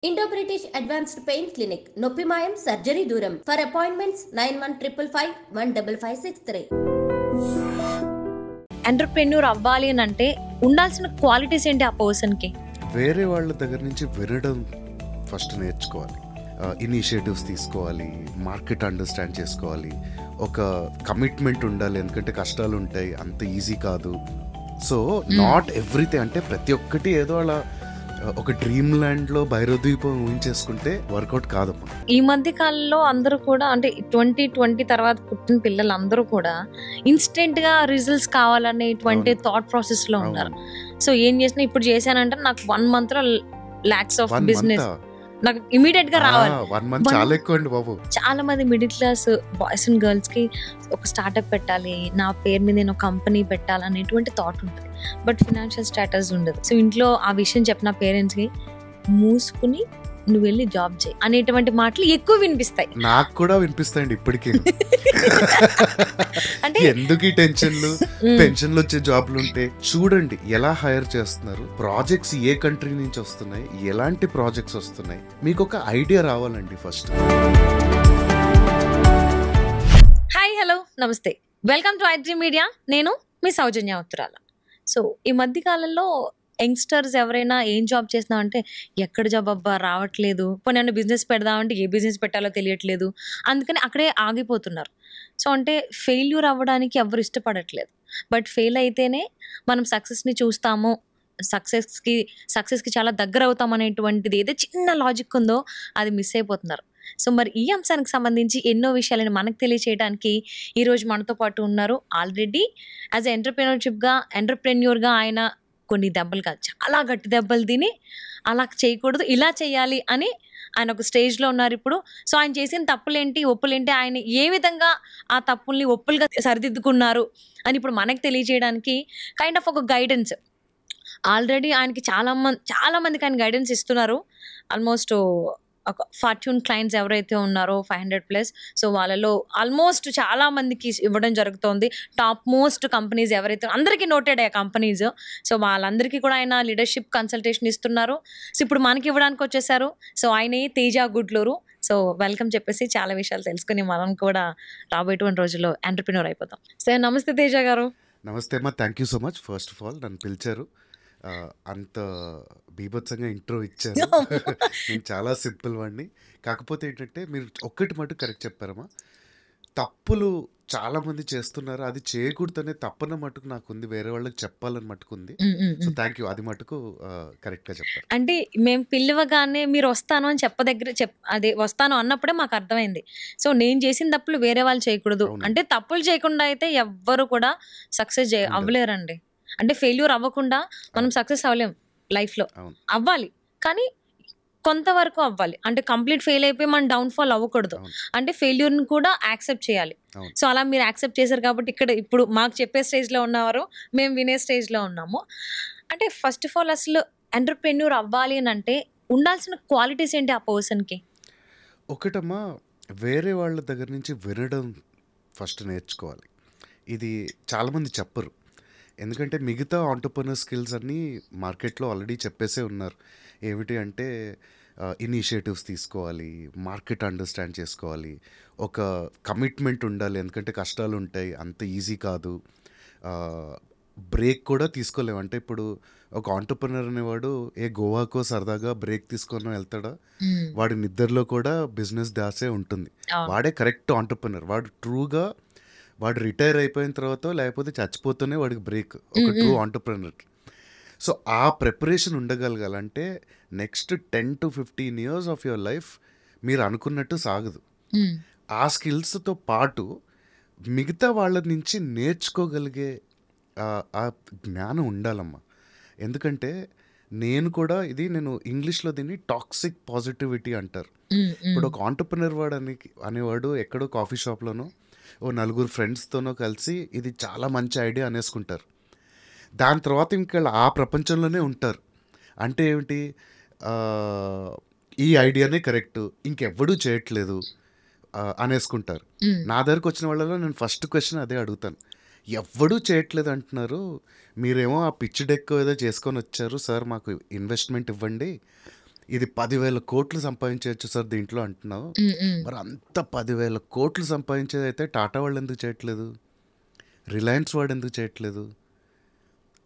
Indo British advanced pain clinic నొప్పి మాయం surgery దూరం ఫర్ అపాయింట్మెంట్స్ 9155515563. ఎంటర్‌ప్రెన్యూర్ అవ్వాలి అని అంటే ఉండాల్సిన క్వాలిటీస్ ఏంటి ఆ పర్సన్‌కి? వేరే వాళ్ళ దగ్గర నుంచి వినడం ఫస్ట్ నేర్చుకోవాలి, ఇనిషియేటివ్స్ తీసుకోవాలి, మార్కెట్ అండర్స్టాండ్ చేసుకోవాలి, ఒక కమిట్మెంట్ ఉండాలి. ఎందుకంటే కష్టాలు ఉంటాయి, అంత ఈజీ కాదు. సో నాట్ ఎవ్రీథింగ్ అంటే ప్రతి ఒక్కటి ఏదో అలా ఒక డ్రీమ్ ల్యాండ్లో భైరవద్వీపం ఊహించేసుకుంటే వర్కౌట్ కాదమ్మా. ఈ మధ్య కాలంలో అందరూ కూడా అంటే 2020 తర్వాత పుట్టిన పిల్లలు అందరూ కూడా ఇన్స్టెంట్ గా రిజల్ట్స్ కావాలనేటువంటి థాట్ ప్రాసెస్ లో ఉన్నారు. సో ఏం చేసినా ఇప్పుడు చేశానంటే నాకు 1 month లో లాక్స్ ఆఫ్ బిజినెస్ నాకు ఇమీడియట్ గా రావాలి. 1 month చాలా ఎక్కువ అండి బాబు. చాలా మంది middle class boys and girls కి ఒక స్టార్ట్అప్ పెట్టాలి, నా పేరు మీద నేను కంపెనీ పెట్టాలి అనేటువంటి థాట్ ఉంటుంది. బట్ ఫినాన్షియల్ స్టేటస్ ఉండదు. సో ఇంట్లో ఆ విషయం చెప్పిన పేరెంట్స్ కి మూసుకుని నువ్వు వెళ్ళి జాబ్ చేయి అనేటువంటి మాటలు ఎక్కువ వినిపిస్తాయి. నాకు కూడా వినిపిస్తాయండి ఇప్పటికీ. అంటే ఎందుకు ఈ టెన్షన్లు, పెన్షన్లు వచ్చే జాబ్లు ఉంటే చూడండి ఎలా హైర్ చేస్తున్నారు, ప్రాజెక్ట్స్ ఏ కంట్రీ నుంచి వస్తున్నాయి, ఎలాంటి ప్రాజెక్ట్స్ వస్తున్నాయి, మీకు ఒక ఐడియా రావాలండి ఫస్ట్. హాయ్, హలో, నమస్తే, వెల్కమ్ టు ఐ3 మీడియా. నేను మీ సౌజన్య ఉత్తరాల. సో ఈ మధ్య కాలంలో యంగ్స్టర్స్ ఎవరైనా ఏం జాబ్ చేస్తున్నామంటే ఎక్కడ జాబ్ అబ్బా రావట్లేదు, పోనీ బిజినెస్ పెడదామంటే ఏ బిజినెస్ పెట్టాలో తెలియట్లేదు, అందుకని అక్కడే ఆగిపోతున్నారు. సో అంటే ఫెయిల్యూర్ అవ్వడానికి ఎవరు ఇష్టపడట్లేదు. బట్ ఫెయిల్ అయితేనే మనం సక్సెస్ని చూస్తాము, సక్సెస్కి చాలా దగ్గర అవుతాం అనేటువంటిది ఏదో చిన్న లాజిక్ ఉందో అది మిస్ అయిపోతున్నారు. సో మరి ఈ అంశానికి సంబంధించి ఎన్నో విషయాలను మనకు తెలియచేయడానికి ఈరోజు మనతో పాటు ఉన్నారు. ఆల్రెడీ యాజ్ ఎంటర్‌ప్రెన్యూర్గా ఆయన కొన్ని దెబ్బలు కాదు, చాలా గట్టి దెబ్బలు తిని అలా చేయకూడదు, ఇలా చేయాలి అని ఆయన ఒక స్టేజ్లో ఉన్నారు ఇప్పుడు. సో ఆయన చేసిన తప్పులేంటి, ఒప్పులేంటి, ఆయన ఏ విధంగా ఆ తప్పుల్ని ఒప్పులుగా సరిదిద్దుకున్నారు అని ఇప్పుడు మనకు తెలియజేయడానికి కైండ్ ఆఫ్ ఒక గైడెన్స్. ఆల్రెడీ ఆయనకి చాలా మందికి ఆయన గైడెన్స్ ఇస్తున్నారు. ఆల్మోస్ట్ ఒక ఫార్చ్యూన్ క్లయింట్స్ ఎవరైతే ఉన్నారో 500+, సో వాళ్ళలో ఆల్మోస్ట్ చాలా మందికి ఇవ్వడం జరుగుతుంది. టాప్ మోస్ట్ కంపెనీస్ ఎవరైతే అందరికీ నోటెడ్ అయ్యే కంపెనీస్, సో వాళ్ళందరికీ కూడా ఆయన లీడర్షిప్ కన్సల్టేషన్ ఇస్తున్నారు. సో ఇప్పుడు మనకి ఇవ్వడానికి వచ్చేసారు. సో ఆయనే తేజ గుడ్లూరు. సో వెల్కమ్ చెప్పేసి చాలా విషయాలు తెలుసుకుని మనం కూడా రాబోయేటువంటి రోజుల్లో ఎంటర్‌ప్రెన్యూర్ అయిపోతాం. సో నమస్తే తేజ గారు. నమస్తే అమ్మా, thank you so much. First of all నన్ను పిలిచారు, అంత బీభత్సంగా ఇంట్రో ఇచ్చారు. నేను చాలా సింపుల్ వాడిని. కాకపోతే ఏంటంటే మీరు ఒక్కటి మటుకు కరెక్ట్ చెప్పారమ్మా, తప్పులు చాలా మంది చేస్తున్నారు, అది చేయకూడదనే తప్పన మటుకు నాకుంది, వేరే వాళ్ళకి చెప్పాలని మటుకుంది. సో థ్యాంక్ యూ, అది మటుకు కరెక్ట్గా చెప్పారు. అంటే మేము పిలవగానే మీరు వస్తాను అని అదే వస్తాను అన్నప్పుడే మాకు అర్థమైంది. సో నేను చేసిన తప్పులు వేరే వాళ్ళు చేయకూడదు అంటే, తప్పులు చేయకుండా అయితే ఎవ్వరు కూడా సక్సెస్ అవ్వలేరండి. అంటే ఫెయిల్యూర్ అవ్వకుండా మనం సక్సెస్ అవ్వలేం లైఫ్లో. అవ్వాలి కానీ కొంతవరకు అవ్వాలి. అంటే కంప్లీట్ ఫెయిల్ అయిపోయి మనం డౌన్ఫాల్ అవ్వకూడదు. అంటే ఫెయిల్యూర్ని కూడా యాక్సెప్ట్ చేయాలి. సో అలా మీరు యాక్సెప్ట్ చేశారు కాబట్టి ఇప్పుడు మాకు చెప్పే స్టేజ్లో ఉన్నవారు, మేము వినే స్టేజ్లో ఉన్నాము. అంటే ఫస్ట్ ఆఫ్ ఆల్ అసలు ఎంటర్‌ప్రెన్యూర్ అవ్వాలి అని అంటే ఉండాల్సిన క్వాలిటీస్ ఏంటి ఆ పర్సన్కి? ఒకటమ్మా, వేరే వాళ్ళ దగ్గర నుంచి వినడం ఫస్ట్ నేర్చుకోవాలి. ఇది చాలామంది చెప్పరు, ఎందుకంటే మిగతా ఆంటర్‌ప్రెన్యూర్ స్కిల్స్ అన్నీ మార్కెట్లో ఆల్రెడీ చెప్పేసే ఉన్నారు. ఏమిటి అంటే ఇనిషియేటివ్స్ తీసుకోవాలి, మార్కెట్ అండర్స్టాండ్ చేసుకోవాలి, ఒక కమిట్మెంట్ ఉండాలి. ఎందుకంటే కష్టాలు ఉంటాయి, అంత ఈజీ కాదు, బ్రేక్ కూడా తీసుకోలేము. అంటే ఇప్పుడు ఒక ఆంటర్‌ప్రెన్యూర్ అనేవాడు గోవాకో సరదాగా బ్రేక్ తీసుకొని వెళ్తాడా? వాడి నిద్రలో కూడా బిజినెస్ దాసే ఉంటుంది. వాడే కరెక్ట్ ఆంటర్‌ప్రెన్యూర్. వాడు రిటైర్ అయిపోయిన తర్వాత లేకపోతే చచ్చిపోతూనే వాడికి బ్రేక్, ఒక ట్రూ ఆంటర్‌ప్రెన్యూర్కి. సో ఆ ప్రిపరేషన్ ఉండగలగాలంటే next 10 to 15 years of your life మీరు అనుకున్నట్టు సాగదు. ఆ స్కిల్స్తో పాటు మిగతా వాళ్ళ నుంచి నేర్చుకోగలిగే ఆ జ్ఞానం ఉండాలమ్మా. ఎందుకంటే నేను ఇంగ్లీష్లో దీన్ని టాక్సిక్ పాజిటివిటీ అంటారు. ఇప్పుడు ఒక ఆంటర్‌ప్రెన్యూర్ అనేవాడు ఎక్కడో కాఫీ షాప్లోనో నలుగురు ఫ్రెండ్స్తోనో కలిసి ఇది చాలా మంచి ఐడియా అనేసుకుంటారు. దాని తర్వాత ఇంకా ఆ ప్రపంచంలోనే ఉంటారు. అంటే ఏమిటి, ఈ ఐడియానే కరెక్ట్, ఇంకెవ్వడూ చేయట్లేదు అనేసుకుంటారు. నా దగ్గరకు వచ్చిన వాళ్ళలో నేను ఫస్ట్ క్వశ్చన్ అదే అడుగుతాను, ఎవ్వడూ చేయట్లేదు అంటున్నారు, మీరేమో ఆ పిచ్ డెక్ ఏదో చేసుకొని వచ్చారు సార్, మాకు ఇన్వెస్ట్మెంట్ ఇవ్వండి, ఇది 10,000 కోట్లు సంపాదించవచ్చు సార్ దీంట్లో అంటున్నావు. మరి అంత 10,000 కోట్లు సంపాదించేది అయితే టాటా వాళ్ళు ఎందుకు చేయట్లేదు, రిలయన్స్ వాడు ఎందుకు చేయట్లేదు?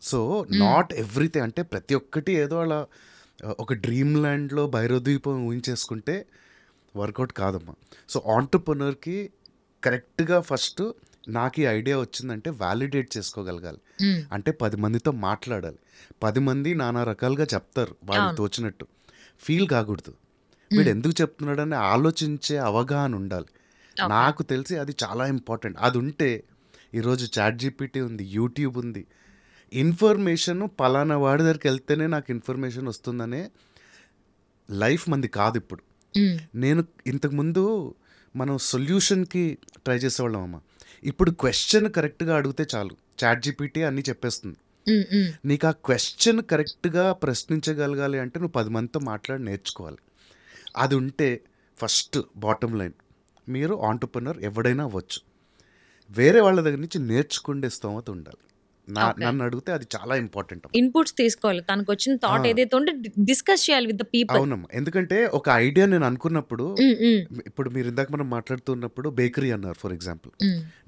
సో నాట్ ఎవ్రీథింగ్ అంటే ప్రతి ఒక్కటి ఏదో అలా ఒక డ్రీమ్ ల్యాండ్లో భైరవద్వీపం ఊహించేసుకుంటే వర్కౌట్ కాదమ్మా. సో ఆంటర్ప్రెన్యూర్కి కరెక్ట్గా ఫస్ట్ నాకు ఈ ఐడియా వచ్చిందంటే వ్యాలిడేట్ చేసుకోగలగాలి. అంటే 10 మందితో మాట్లాడాలి. 10 మంది నానా రకాలుగా చెప్తారు వాళ్ళకి తోచినట్టు. ఫీల్ కాకూడదు. వీడు ఎందుకు చెప్తున్నాడని ఆలోచించే అవగాహన ఉండాలి. నాకు తెలిసి అది చాలా ఇంపార్టెంట్. అది ఉంటే ఈరోజు ChatGPT ఉంది, యూట్యూబ్ ఉంది. ఇన్ఫర్మేషన్ పలానా వాడి దగ్గరికి వెళ్తేనే నాకు ఇన్ఫర్మేషన్ వస్తుందనే లైఫ్ మంది కాదు ఇప్పుడు. నేను ఇంతకుముందు మనం సొల్యూషన్కి ట్రై చేసేవాళ్ళం అమ్మ. ఇప్పుడు క్వశ్చన్ కరెక్ట్గా అడిగితే చాలు, ChatGPT అన్నీ చెప్పేస్తుంది. నీకు ఆ క్వశ్చన్ కరెక్ట్గా ప్రశ్నించగలగాలి అంటే నువ్వు 10 మందితో మాట్లాడి నేర్చుకోవాలి. అది ఉంటే ఫస్ట్ బాటమ్ లైన్ మీరు ఆంటర్ప్రెన్యూర్ ఎవడైనా అవ్వచ్చు. వేరే వాళ్ళ దగ్గర నుంచి నేర్చుకుండే స్తోమత ఉండాలి. నన్ను అడిగితే అది చాలా ఇంపార్టెంట్. ఇన్పుట్స్ తీసుకోవాలి, తనకు వచ్చిన థాట్ ఏదైతే ఉంటే డిస్కస్ చేయాలి విత్ ద పీపుల్. అవునమ్మా, ఎందుకంటే ఒక ఐడియా నేను అనుకున్నప్పుడు, ఇప్పుడు మీరు ఇందాక మనం మాట్లాడుతున్నప్పుడు బేకరీ అన్నారు ఫర్ ఎగ్జాంపుల్.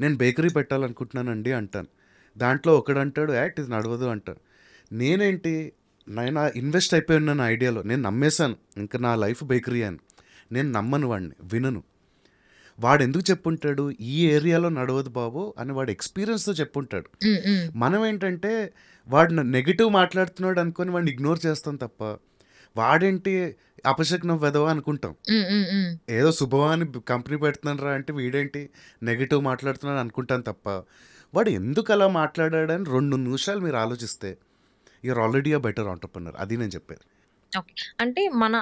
నేను బేకరీ పెట్టాలనుకుంటున్నానండి అంటాను. దాంట్లో ఒకడంటాడు యాక్ట్ ఇది నడవదు అంటాడు. నేనేంటి, నేను ఇన్వెస్ట్ అయిపోయి ఉన్నాను ఐడియాలో, నేను నమ్మేశాను ఇంకా నా లైఫ్ బేకరీ అని. నేను నమ్మను వాడిని, వినను. వాడు ఎందుకు చెప్పుంటాడు ఈ ఏరియాలో నడవదు బాబు అని, వాడు ఎక్స్పీరియన్స్తో చెప్పుంటాడు. మనం ఏంటంటే వాడు నెగిటివ్ మాట్లాడుతున్నాడు అనుకొని వాడిని ఇగ్నోర్ చేస్తాం తప్ప, వాడేంటి అపశకునం వెదవా అనుకుంటాం. ఏదో శుభవాని కంపెనీ పెడుతున్నాను రా అంటే వీడేంటి నెగిటివ్ మాట్లాడుతున్నాడు అనుకుంటాను తప్ప, వాడు ఎందుకు అలా మాట్లాడాడని 2 నిమిషాలు మీరు ఆలోచిస్తే you're already a better entrepreneur. అది నేను చెప్పేది. ఓకే, అంటే మన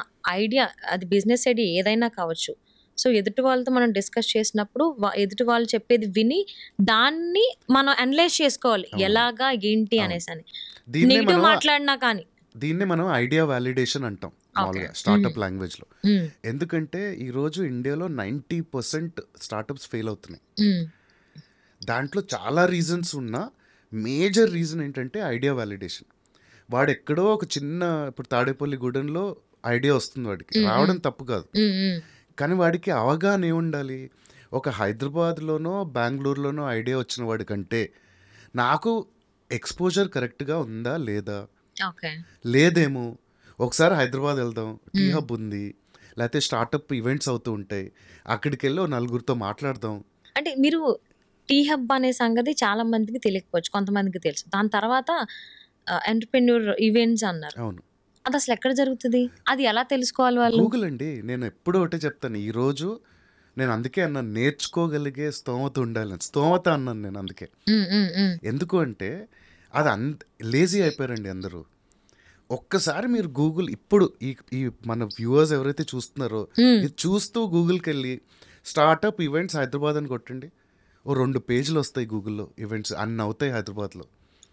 ఐడియా అది బిజినెస్ ఐడియా ఏదైనా కావచ్చు. సో ఎదుటి వాళ్ళతో మనం డిస్కస్ చేసినప్పుడు ఎదుటి వాళ్ళు చెప్పేది విని దాన్ని మనం అనలైజ్ చేసుకోవాలి ఎలాగా ఏంటి అనేసి అని. నెగిటివ్ మాట్లాడినా కానీ దీన్నే మనం ఐడియా వ్యాలిడేషన్ అంటాం మామూలుగా స్టార్టప్ లాంగ్వేజ్లో. ఎందుకంటే ఈరోజు ఇండియాలో 90% స్టార్టప్స్ ఫెయిల్ అవుతున్నాయి. దాంట్లో చాలా రీజన్స్ ఉన్నా మేజర్ రీజన్ ఏంటంటే ఐడియా వ్యాలిడేషన్. వాడు ఎక్కడో ఒక చిన్న, ఇప్పుడు తాడేపల్లి గూడెంలో ఐడియా వస్తుంది వాడికి, రావడం తప్పు కాదు, కానీ వాడికి అవగాహన ఏముండాలి. ఒక హైదరాబాద్లోనో బెంగళూరులోనో ఐడియా వచ్చిన వాడి కంటే నాకు ఎక్స్పోజర్ కరెక్ట్గా ఉందా లేదా, లేదేమో ఒకసారి హైదరాబాద్ వెళ్దాం, టీ హబ్ ఉంది, లేకపోతే స్టార్టప్ ఈవెంట్స్ అవుతూ ఉంటాయి, అక్కడికి వెళ్ళి 4 మాట్లాడదాం. అంటే మీరు టీ హబ్ అనే సంగతి చాలా మందికి తెలియకపోవచ్చు, కొంతమందికి తెలుసు. దాని తర్వాత ఎంటర్‌ప్రెన్యూర్ ఈవెంట్స్ అన్నారు. అవును, అది అసలు ఎక్కడ జరుగుతుంది, అది ఎలా తెలుసుకోవాలి వాళ్ళు? గూగుల్ అండి. నేను ఎప్పుడూ ఒకటే చెప్తాను, ఈరోజు నేను అందుకే అన్నాను నేర్చుకోగలిగే స్తోమత ఉండాలి. స్తోమత అన్నాను నేను అందుకే. ఎందుకు అంటే అది లేజీ అయిపోయారండి అందరూ. ఒక్కసారి మీరు గూగుల్ ఇప్పుడు ఈ మన వ్యూవర్స్ ఎవరైతే చూస్తున్నారో ఇది చూస్తూ గూగుల్కి వెళ్ళి స్టార్టప్ ఈవెంట్స్ హైదరాబాద్ అని కొట్టండి, 2 పేజీలు వస్తాయి గూగుల్లో. ఈవెంట్స్ అన్ని అవుతాయి హైదరాబాద్లో.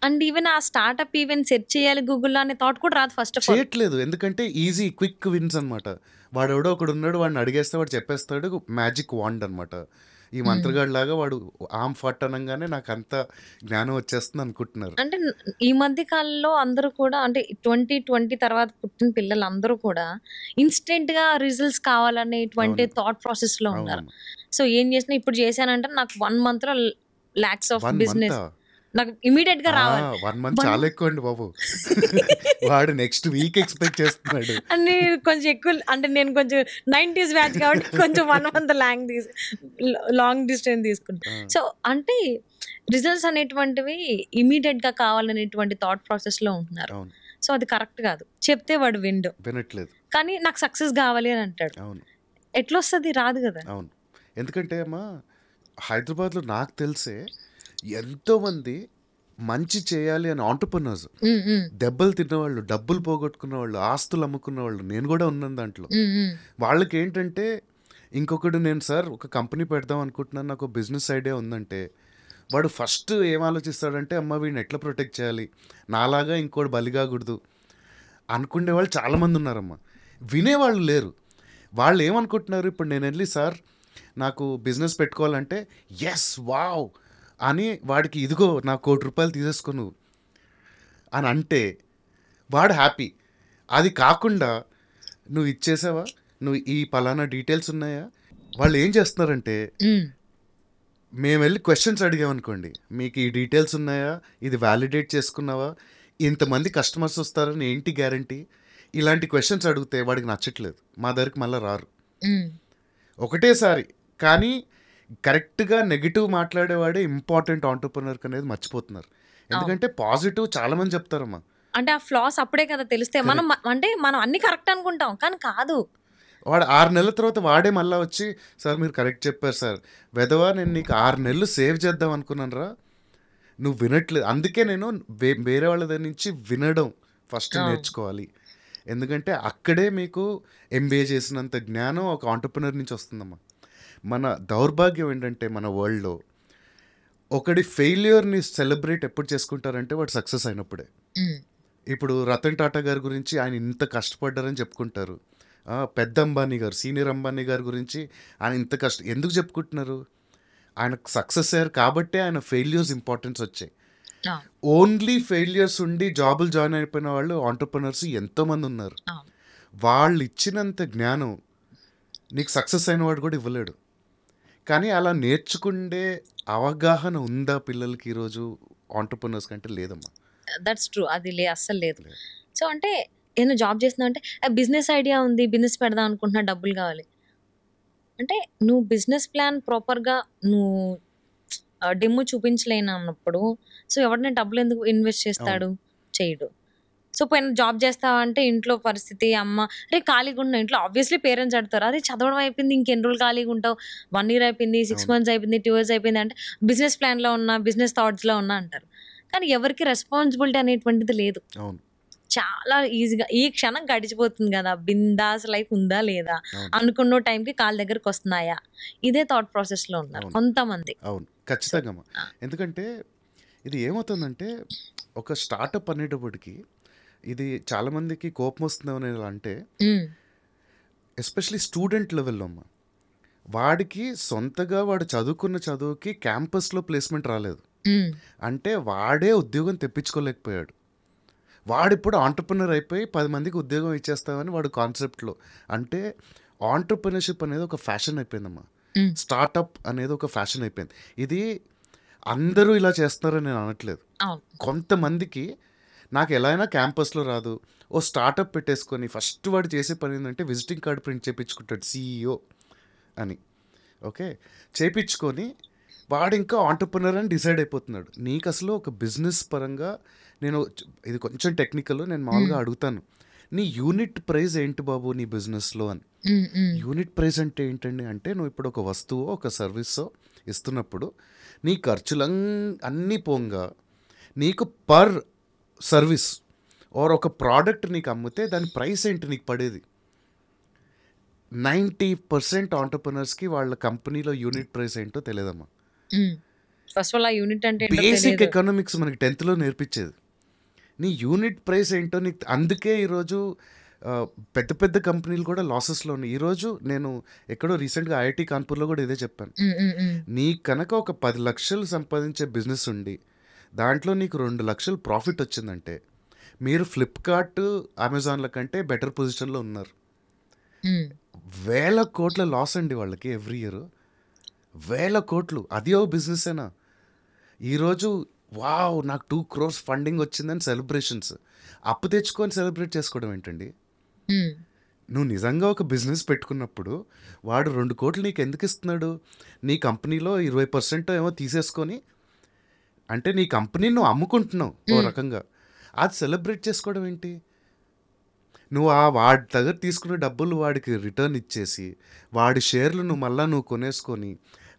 అండ్ ఈవెన్ ఆ స్టార్టప్ ఈవెంట్ సెర్చ్ చేయాలి గూగుల్లో అనే థాట్ కూడా రాదు ఫస్ట్ ఆఫ్ ఆల్. చేయట్లేదు, ఎందుకంటే ఈజీ క్విక్ విన్స్ అనమాట. వాడెవడో ఒకడు ఉన్నాడు, వాడిని అడిగేస్తే వాడు చెప్పేస్తాడు, మ్యాజిక్ వాండ్ అనమాట. ఈ మంత్రగాడి లాగా వాడు ఆమ్ ఫట్ అనగానే నాకు అంత జ్ఞానం వచ్చేస్తుంది అనుకుంటున్నారు. అంటే ఈ మధ్య కాలంలో అందరూ కూడా, అంటే 2020 తర్వాత పుట్టిన పిల్లలు అందరూ కూడా ఇన్స్టెంట్ గా రిజల్ట్స్ కావాలనేటువంటి థాట్ ప్రాసెస్ లో ఉన్నారు. సో ఏం చేసినా ఇప్పుడు చేశానంటే నాకు 1 month లో lakhs ఆఫ్ బిజినెస్ నాకు ఇమీడియట్ గా రావాలి. 1 month చాలా ఎక్కువ అండి బాబు. వాడు నెక్స్ట్ వీక్ ఎక్స్పెక్ట్ చేస్తున్నాడు. అని కొంచెం ఎక్కువ, అంటే నేను కొంచెం 90s బ్యాచ్ కాబట్టి కొంచెం 1 month లాంగ్ డిస్టెన్స్ తీసుకుంటాను. సో అంటే రిజల్ట్స్ అనేటువంటివి ఇమీడియట్ గా కావాలనేటువంటి థాట్ ప్రాసెస్ లో ఉంటున్నారు. సో అది కరెక్ట్ కాదు. చెప్తే వాడు వినట్లేదు, కానీ నాకు సక్సెస్ కావాలి అని అంటాడు. ఎట్లా వస్తుంది? రాదు కదా. అవును, ఎందుకంటే అమ్మా హైదరాబాద్లో నాకు తెలిసే ఎంతోమంది మంచి చేయాలి అని ఆంటర్‌ప్రెన్యూర్స్, దెబ్బలు తిన్నవాళ్ళు, డబ్బులు పోగొట్టుకున్న వాళ్ళు, ఆస్తులు అమ్ముకున్న వాళ్ళు, నేను కూడా ఉన్నాను దాంట్లో. వాళ్ళకి ఏంటంటే ఇంకొకడు, నేను సార్ ఒక కంపెనీ పెడదాం అనుకుంటున్నాను, నాకు బిజినెస్ ఐడియా ఉందంటే వాడు ఫస్ట్ ఏం ఆలోచిస్తాడంటే అమ్మ వీడిని ఎట్లా ప్రొటెక్ట్ చేయాలి, నాలాగా ఇంకోటి బలిగాకూడదు అనుకునే వాళ్ళు చాలామంది ఉన్నారమ్మా. వినేవాళ్ళు లేరు. వాళ్ళు ఏమనుకుంటున్నారు, ఇప్పుడు నేను వెళ్ళి సార్ నాకు బిజినెస్ పెట్టుకోవాలంటే ఎస్ వావ్ అని వాడికి ఇదిగో నా ₹1 కోటి తీసేసుకో నువ్వు అని అంటే వాడు హ్యాపీ. అది కాకుండా నువ్వు ఇచ్చేసావా, నువ్వు ఈ పలానా డీటెయిల్స్ ఉన్నాయా. వాళ్ళు ఏం చేస్తున్నారంటే మేము వెళ్ళి క్వశ్చన్స్ అడిగామనుకోండి, మీకు ఈ డీటెయిల్స్ ఉన్నాయా, ఇది వ్యాలిడేట్ చేసుకున్నావా, ఇంతమంది కస్టమర్స్ వస్తారని ఏంటి గ్యారంటీ, ఇలాంటి క్వశ్చన్స్ అడిగితే వాడికి నచ్చట్లేదు, మా దగ్గరికి మళ్ళీ రారు ఒకటేసారి. కానీ కరెక్ట్గా నెగిటివ్ మాట్లాడేవాడే ఇంపార్టెంట్ ఆంటర్‌ప్రెన్యూర్ అనేది మర్చిపోతున్నారు. ఎందుకంటే పాజిటివ్ చాలా మంది చెప్తారమ్మా. అంటే ఆ ఫ్లాస్ అప్పుడే కదా తెలిస్తే మనం అంటే మనం అన్ని కరెక్ట్ అనుకుంటాం కానీ కాదు. వాడు 6 నెలల తర్వాత వాడే మళ్ళీ వచ్చి, సార్ మీరు కరెక్ట్ చెప్పారు సార్, వెధవా నేను నీకు 6 నెలలు సేవ్ చేద్దాం అనుకున్నాను రా, నువ్వు వినట్లేదు. అందుకే నేను వేరే వాళ్ళ దగ్గర నుంచి వినడం ఫస్ట్ నేర్చుకోవాలి. ఎందుకంటే అక్కడే మీకు ఎంబీఏ చేసినంత జ్ఞానం ఒక ఆంటర్‌ప్రెన్యూర్ నుంచి వస్తుందమ్మా. మన దౌర్భాగ్యం ఏంటంటే మన వరల్డ్లో ఒకడి ఫెయిల్యూర్ని సెలబ్రేట్ ఎప్పుడు చేసుకుంటారంటే వాడు సక్సెస్ అయినప్పుడే. ఇప్పుడు రతన్ టాటా గారి గురించి ఆయన ఇంత కష్టపడ్డారని చెప్పుకుంటారు. పెద్ద అంబానీ గారు, సీనియర్ అంబానీ గారి గురించి ఆయన ఇంత ఎందుకు చెప్పుకుంటున్నారు, ఆయన సక్సెస్ అయ్యారు కాబట్టే ఆయన ఫెయిల్యూర్స్ ఇంపార్టెన్స్ వచ్చాయి. ఓన్లీ ఫెయిల్యూర్స్ ఉండి జాబులు జాయిన్ అయిపోయిన వాళ్ళు ఆంటర్‌ప్రెన్యూర్స్ ఎంతోమంది ఉన్నారు. వాళ్ళు ఇచ్చినంత జ్ఞానం నీకు సక్సెస్ అయిన వాడు కూడా ఇవ్వలేడు. కానీ అలా నేర్చుకుండే అవగాహన ఉందా పిల్లలకి ఈరోజు ఆంటర్‌ప్రెన్యూర్స్ కంటే? లేదమ్మా. That's true. అది అస్సలు లేదు. సో అంటే ఏదైనా జాబ్ చేస్తున్నావు అంటే బిజినెస్ ఐడియా ఉంది, బిజినెస్ పెడదాం అనుకుంటున్నా, డబ్బులు కావాలి అంటే నువ్వు బిజినెస్ ప్లాన్ ప్రాపర్గా నువ్వు డెమో చూపించలేనప్పుడు సో ఎవరినైనా డబ్బులు ఎందుకు ఇన్వెస్ట్ చేస్తాడు? చేయడు. సో పోయిన జాబ్ చేస్తావా అంటే ఇంట్లో పరిస్థితి, అమ్మ రే ఖాళీగా ఉన్న ఇంట్లో ఆబ్వియస్లీ పేరెంట్స్ అడుగుతారు, అదే చదవడం అయిపోయింది ఇంకెన్ని రోజులు ఖాళీగా ఉంటావు, 1 year అయిపోయింది, 6 months అయిపోయింది, 2 years అయిపోయింది అంటే బిజినెస్ ప్లాన్లో ఉన్నా, బిజినెస్ థాట్స్లో ఉన్నా అంటారు. కానీ ఎవరికి రెస్పాన్సిబిలిటీ అనేటువంటిది లేదు. చాలా ఈజీగా ఈ క్షణం గడిచిపోతుంది కదా, బిందాస్ లైఫ్ ఉందా లేదా, అనుకున్న టైంకి కాళ్ళ దగ్గరకు వస్తున్నాయా, ఇదే థాట్ ప్రాసెస్లో ఉన్నారు కొంతమంది. అవును, ఖచ్చితంగా. ఎందుకంటే ఇది ఏమవుతుందంటే ఒక స్టార్టప్ అనేటప్పటికి ఇది చాలా మందికి కోపం వస్తుందని అంటే, ఎస్పెషలీ స్టూడెంట్ లెవెల్లో అమ్మ, వాడికి సొంతగా వాడు చదువుకున్న చదువుకి క్యాంపస్లో ప్లేస్మెంట్ రాలేదు అంటే వాడే ఉద్యోగం తెప్పించుకోలేకపోయాడు. వాడిప్పుడు ఆంటర్‌ప్రెన్యూర్ అయిపోయి 10 మందికి ఉద్యోగం ఇచ్చేస్తామని వాడు కాన్సెప్ట్లో. అంటే ఆంటర్‌ప్రెన్యూర్‌షిప్ అనేది ఒక ఫ్యాషన్ అయిపోయిందమ్మా. స్టార్టప్ అనేది ఒక ఫ్యాషన్ అయిపోయింది. ఇది అందరూ ఇలా చేస్తున్నారని నేను అనట్లేదు. కొంతమందికి నాకు ఎలా అయినా క్యాంపస్లో రాదు, ఓ స్టార్టప్ పెట్టేసుకొని ఫస్ట్ వాడు చేసే పని ఏంటంటే విజిటింగ్ కార్డు ప్రింట్ చేయించుకుంటాడు CEO అని. ఓకే, చేయించుకొని వాడు ఇంకా ఆంటర్‌ప్రెన్యూర్ అని డిసైడ్ అయిపోతున్నాడు. నీకు అసలు ఒక బిజినెస్ పరంగా నేను ఇది కొంచెం టెక్నికల్, నేను మామూలుగా అడుగుతాను, నీ యూనిట్ ప్రైస్ ఏంటి బాబు నీ బిజినెస్లో అని. యూనిట్ ప్రైస్ అంటే ఏంటండి అంటే, నువ్వు ఇప్పుడు ఒక వస్తువు ఒక సర్వీసో ఇస్తున్నప్పుడు నీ ఖర్చులు అన్నీ పోంగా నీకు పర్ సర్వీస్ ఆర్ ఒక ప్రోడక్ట్ నీకు అమ్మితే దాని ప్రైస్ ఏంటి నీకు పడేది. 90% ఆంటర్‌ప్రెన్యూర్స్కి వాళ్ళ కంపెనీలో యూనిట్ ప్రైస్ ఏంటో తెలియదమ్మా. ఫస్ట్ ఆల్ ఆ యూనిట్ అంటే బేసిక్ ఎకనామిక్స్ మనకి 10th నేర్పించేది. నీ యూనిట్ ప్రైస్ ఏంటో నీకు. అందుకే ఈరోజు పెద్ద పెద్ద కంపెనీలు కూడా లాసెస్లో ఉన్నాయి. ఈరోజు నేను ఎక్కడో రీసెంట్గా IIT కాన్పూర్లో కూడా ఇదే చెప్పాను. నీకు కనుక ఒక 10 లక్షలు సంపాదించే బిజినెస్ ఉండి దాంట్లో నీకు 2 లక్షలు ప్రాఫిట్ వచ్చిందంటే మీరు ఫ్లిప్కార్ట్, అమెజాన్ల కంటే బెటర్ పొజిషన్లో ఉన్నారు. 1000 కోట్ల లాస్ అండి వాళ్ళకి ఎవ్రీ ఇయర్. 1000 కోట్లు, అది ఓ బిజినెసేనా? ఈరోజు వావ్ నాకు 2 crores ఫండింగ్ వచ్చిందని సెలబ్రేషన్స్. అప్పు తెచ్చుకొని సెలబ్రేట్ చేసుకోవడం ఏంటండి? నువ్వు నిజంగా ఒక బిజినెస్ పెట్టుకున్నప్పుడు వాడు 2 కోట్లు నీకు ఎందుకు ఇస్తున్నాడు? నీ కంపెనీలో 20% ఏమో తీసేసుకొని, అంటే నీ కంపెనీని నువ్వు అమ్ముకుంటున్నావు ఓ రకంగా, అది సెలబ్రేట్ చేసుకోవడం ఏంటి? నువ్వు వాడి దగ్గర తీసుకునే డబ్బులు వాడికి రిటర్న్ ఇచ్చేసి వాడి షేర్లు నువ్వు కొనేసుకొని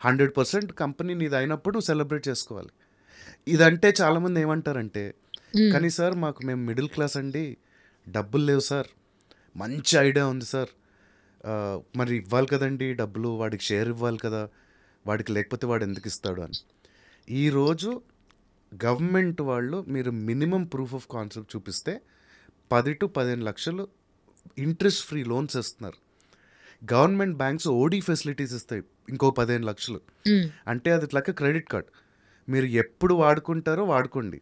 100% కంపెనీ నీది అయినప్పుడు నువ్వు సెలబ్రేట్ చేసుకోవాలి. ఇదంటే చాలామంది ఏమంటారంటే, కానీ సార్ మేము మిడిల్ క్లాస్ అండి, డబ్బులు లేవు సార్, మంచి ఐడియా ఉంది సార్, మరి ఇవ్వాలి కదండి డబ్బులు, వాడికి షేర్ ఇవ్వాలి కదా, వాడికి లేకపోతే వాడు ఎందుకు ఇస్తాడు అని. ఈరోజు గవర్నమెంట్ వాళ్ళు మీరు మినిమం ప్రూఫ్ ఆఫ్ కాన్సెప్ట్ చూపిస్తే 10 to 15 లక్షలు ఇంట్రెస్ట్ ఫ్రీ లోన్స్ ఇస్తున్నారు. గవర్నమెంట్ బ్యాంక్స్ ఓడీ ఫెసిలిటీస్ ఇస్తాయి ఇంకో 15 లక్షలు. అంటే అది ఇట్లా క్రెడిట్ కార్డ్, మీరు ఎప్పుడు వాడుకుంటారో వాడుకోండి,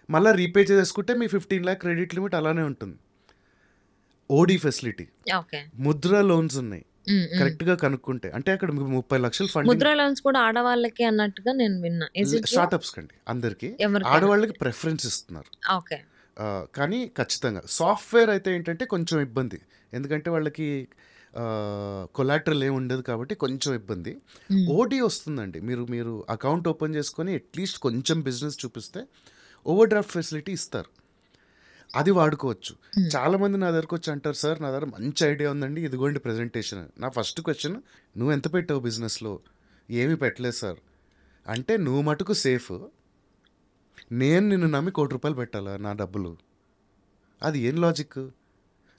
మళ్ళీ రీపే చేసుకుంటే మీ 15 lakh క్రెడిట్ లిమిట్ అలానే ఉంటుంది. ఓడి ఫెసిలిటీ, ఓకే. ముద్రా లోన్స్ ఉన్నాయి కరెక్ట్గా కనుక్కుంటే. అంటే అక్కడ మీకు 30 లక్షలు ఫండింగ్. ముద్రా లోన్స్ కూడా ఆడవాళ్ళకి అన్నట్టుగా నేను విన్నా. స్టార్ట్అప్స్ కండి అందరికి, ఎవరికైనా? ఆడవాళ్ళకి ప్రిఫరెన్స్ ఇస్తున్నారు. ఓకే. కానీ ఖచ్చితంగా సాఫ్ట్వేర్ అయితే ఏంటంటే కొంచెం ఇబ్బంది, ఎందుకంటే వాళ్ళకి కొలాటరల్ ఏమి ఉండదు కాబట్టి కొంచెం ఇబ్బంది. ఓడి వస్తుందండి, మీరు అకౌంట్ ఓపెన్ చేసుకొని అట్లీస్ట్ కొంచెం బిజినెస్ చూపిస్తే ఓవర్ డ్రాఫ్ట్ ఫెసిలిటీ ఇస్తారు, అది వాడుకోవచ్చు. చాలామంది నా దగ్గరకు వచ్చి అంటారు, సార్ నా దగ్గర మంచి ఐడియా ఉందండి, ఇదిగోండి ప్రెజెంటేషన్. నా ఫస్ట్ క్వశ్చన్, నువ్వు ఎంత పెట్టావు బిజినెస్లో? ఏమీ పెట్టలేదు సార్ అంటే, నువ్వు మటుకు సేఫ్, నేను నిన్ను నమ్మి ₹1,00,00,000 పెట్టాలా నా డబ్బులు? అది ఏం లాజిక్?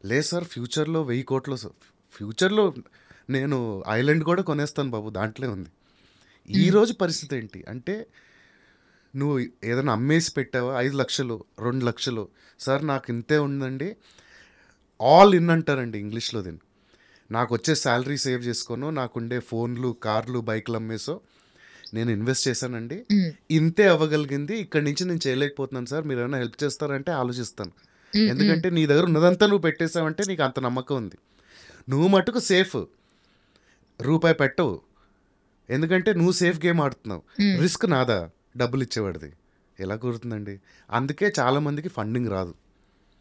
లేదు సార్, ఫ్యూచర్లో 1,000 కోట్లు, ఫ్యూచర్లో నేను ఐలాండ్ కూడా కొనేస్తాను బాబు, దాంట్లో ఉంది. ఈరోజు పరిస్థితి ఏంటి అంటే, నువ్వు ఏదైనా అమ్మేసి పెట్టావా 5 లక్షలు 2 లక్షలు, సార్ నాకు ఇంతే ఉందండి, ఆల్ ఇన్ అంటారండి ఇంగ్లీష్లో. దీన్ని నాకు వచ్చే శాలరీ సేవ్ చేసుకోను, నాకుండే ఫోన్లు కార్లు బైక్లు అమ్మేసో నేను ఇన్వెస్ట్ చేశానండి, ఇంతే అవ్వగలిగింది, ఇక్కడి నుంచి నేను చేయలేకపోతున్నాను సార్, మీరు ఏమైనా హెల్ప్ చేస్తారంటే ఆలోచిస్తాను. ఎందుకంటే నీ దగ్గర ఉన్నదంతా నువ్వు పెట్టేసావంటే నీకు అంత నమ్మకం ఉంది, నువ్వు మటుకు సేఫ్, రూపాయి పెట్టవు, ఎందుకంటే నువ్వు సేఫ్ గేమ్ ఆడుతున్నావు, రిస్క్ నాదా, డబ్బులు ఇచ్చేవాడిది. ఎలా కుదురుతుందండి? అందుకే చాలామందికి ఫండింగ్ రాదు.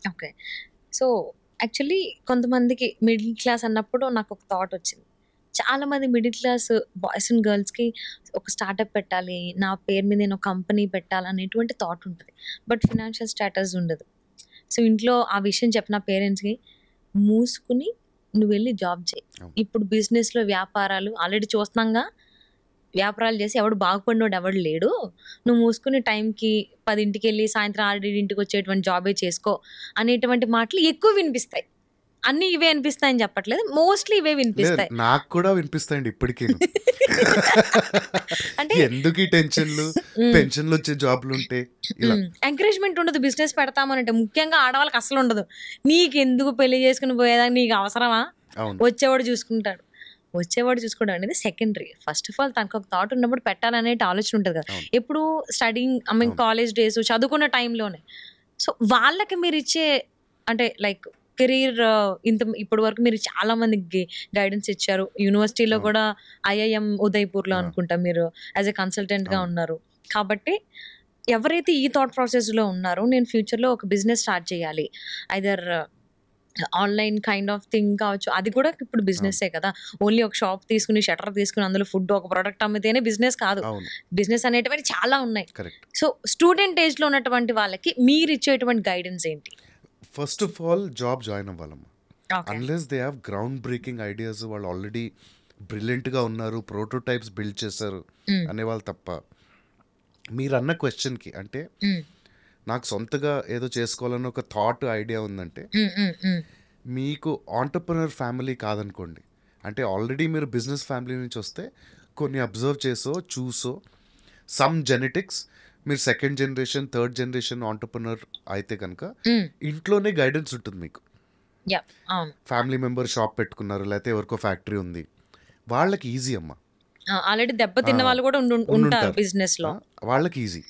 ఓకే. సో యాక్చువల్లీ కొంతమందికి మిడిల్ క్లాస్ అన్నప్పుడు నాకు ఒక థాట్ వచ్చింది. చాలామంది మిడిల్ క్లాస్ బాయ్స్ అండ్ గర్ల్స్కి ఒక స్టార్టప్ పెట్టాలి, నా పేరు మీద నేను ఒక కంపెనీ పెట్టాలి అనేటువంటి థాట్ ఉంటుంది, బట్ ఫినాన్షియల్ స్టేటస్ ఉండదు. సో ఇంట్లో ఆ విషయం చెప్పిన పేరెంట్స్కి, మూసుకుని నువ్వు వెళ్ళి జాబ్ చేయి, ఇప్పుడు బిజినెస్లో వ్యాపారాలు ఆల్రెడీ చూస్తున్నాగా, వ్యాపారాలు చేసి ఎవడు బాగుపడినోడు ఎవడు లేడు, నువ్వు మూసుకుని టైంకి 10ంటికి వెళ్ళి సాయంత్రం 6ంటికి వచ్చేటువంటి జాబే చేసుకో అనేటువంటి మాటలు ఎక్కువ వినిపిస్తాయి. అన్ని ఇవే అనిపిస్తాయని చెప్పట్లేదు, మోస్ట్లీ ఇవే వినిపిస్తాయి. నాకు కూడా వినిపిస్తాయండి ఇప్పటికీ. అంటే ఎందుకు ఈ టెన్షన్లు, పెన్షన్లు వచ్చే జాబ్లు ఉంటే ఎంకరేజ్మెంట్ ఉండదు బిజినెస్ పెడతామనంటే, ముఖ్యంగా ఆడవాళ్ళకి అసలు ఉండదు. నీకెందుకు పెళ్లి చేసుకుని పోయేదాకా, నీకు అవసరమా, వచ్చేవాడు చూసుకుంటాడు, వచ్చేవాడు చూసుకోవడం అనేది సెకండరీ. ఫస్ట్ ఆఫ్ ఆల్ తనకు ఒక థాట్ ఉన్నప్పుడు పెట్టాలనే ఆలోచన ఉంటుంది కదా, ఎప్పుడు స్టడీయింగ్ కాలేజ్ డేస్ చదువుకున్న టైంలోనే. సో వాళ్ళకి మీరు ఇచ్చే అంటే లైక్ కెరీర్ ఇప్పటి వరకు మీరు చాలా మందికి గైడెన్స్ ఇచ్చారు. యూనివర్సిటీలో కూడా ఐఐఎం ఉదయ్పూర్లో అనుకుంటా మీరు యాజ్ ఎ కన్సల్టెంట్గా ఉన్నారు. కాబట్టి ఎవరైతే ఈ థాట్ ప్రాసెస్లో ఉన్నారో, నేను ఫ్యూచర్లో ఒక బిజినెస్ స్టార్ట్ చేయాలి, either online kind of thing కావచ్చు, అది కూడా ఇప్పుడు బిజినెస్సే కదా. ఓన్లీ ఒక షాప్ తీసుకుని షటర్ తీసుకుని అందులో ఫుడ్ ఒక ప్రోడక్ట్ అమ్మితేనే బిజినెస్ కాదు, బిజినెస్ అనేటివి చాలా ఉన్నాయి. సో స్టూడెంట్ ఏజ్లో ఉన్నటువంటి వాళ్ళకి మీరు ఇచ్చేటువంటి గైడెన్స్ ఏంటి? First of all job join అవ్వాలమ్మా. Unless they have ground breaking ideas, వాళ్ళు ఆల్రెడీ బ్రిలియంట్గా ఉన్నారు, ప్రోటోటైప్స్ బిల్డ్ చేశారు అనేవాళ్ళు తప్ప. మీరు అన్న క్వశ్చన్కి అంటే, నాకు సొంతగా ఏదో చేసుకోవాలని ఒక థాట్ ఐడియా ఉందంటే, మీకు ఆంటర్ప్రెన్యూర్ ఫ్యామిలీ కాదనుకోండి, అంటే ఆల్రెడీ మీరు బిజినెస్ ఫ్యామిలీ నుంచి వస్తే కొన్ని అబ్జర్వ్ చేసో చూసో సమ్ జెనెటిక్స్, మీరు 2nd generation 3rd generation entrepreneur అయితే కనుక ఇంట్లోనే గైడెన్స్ ఉంటుంది మీకు. ఫ్యామిలీ మెంబర్ షాప్ పెట్టుకున్నారు, లేకపోతే ఎవరికో ఫ్యాక్టరీ ఉంది, వాళ్ళకి ఈజీ అమ్మా. ఆల్రెడీ దెబ్బ తిన్న వాళ్ళు కూడా ఉంటారు బిజినెస్లో, వాళ్ళకి ఈజీ.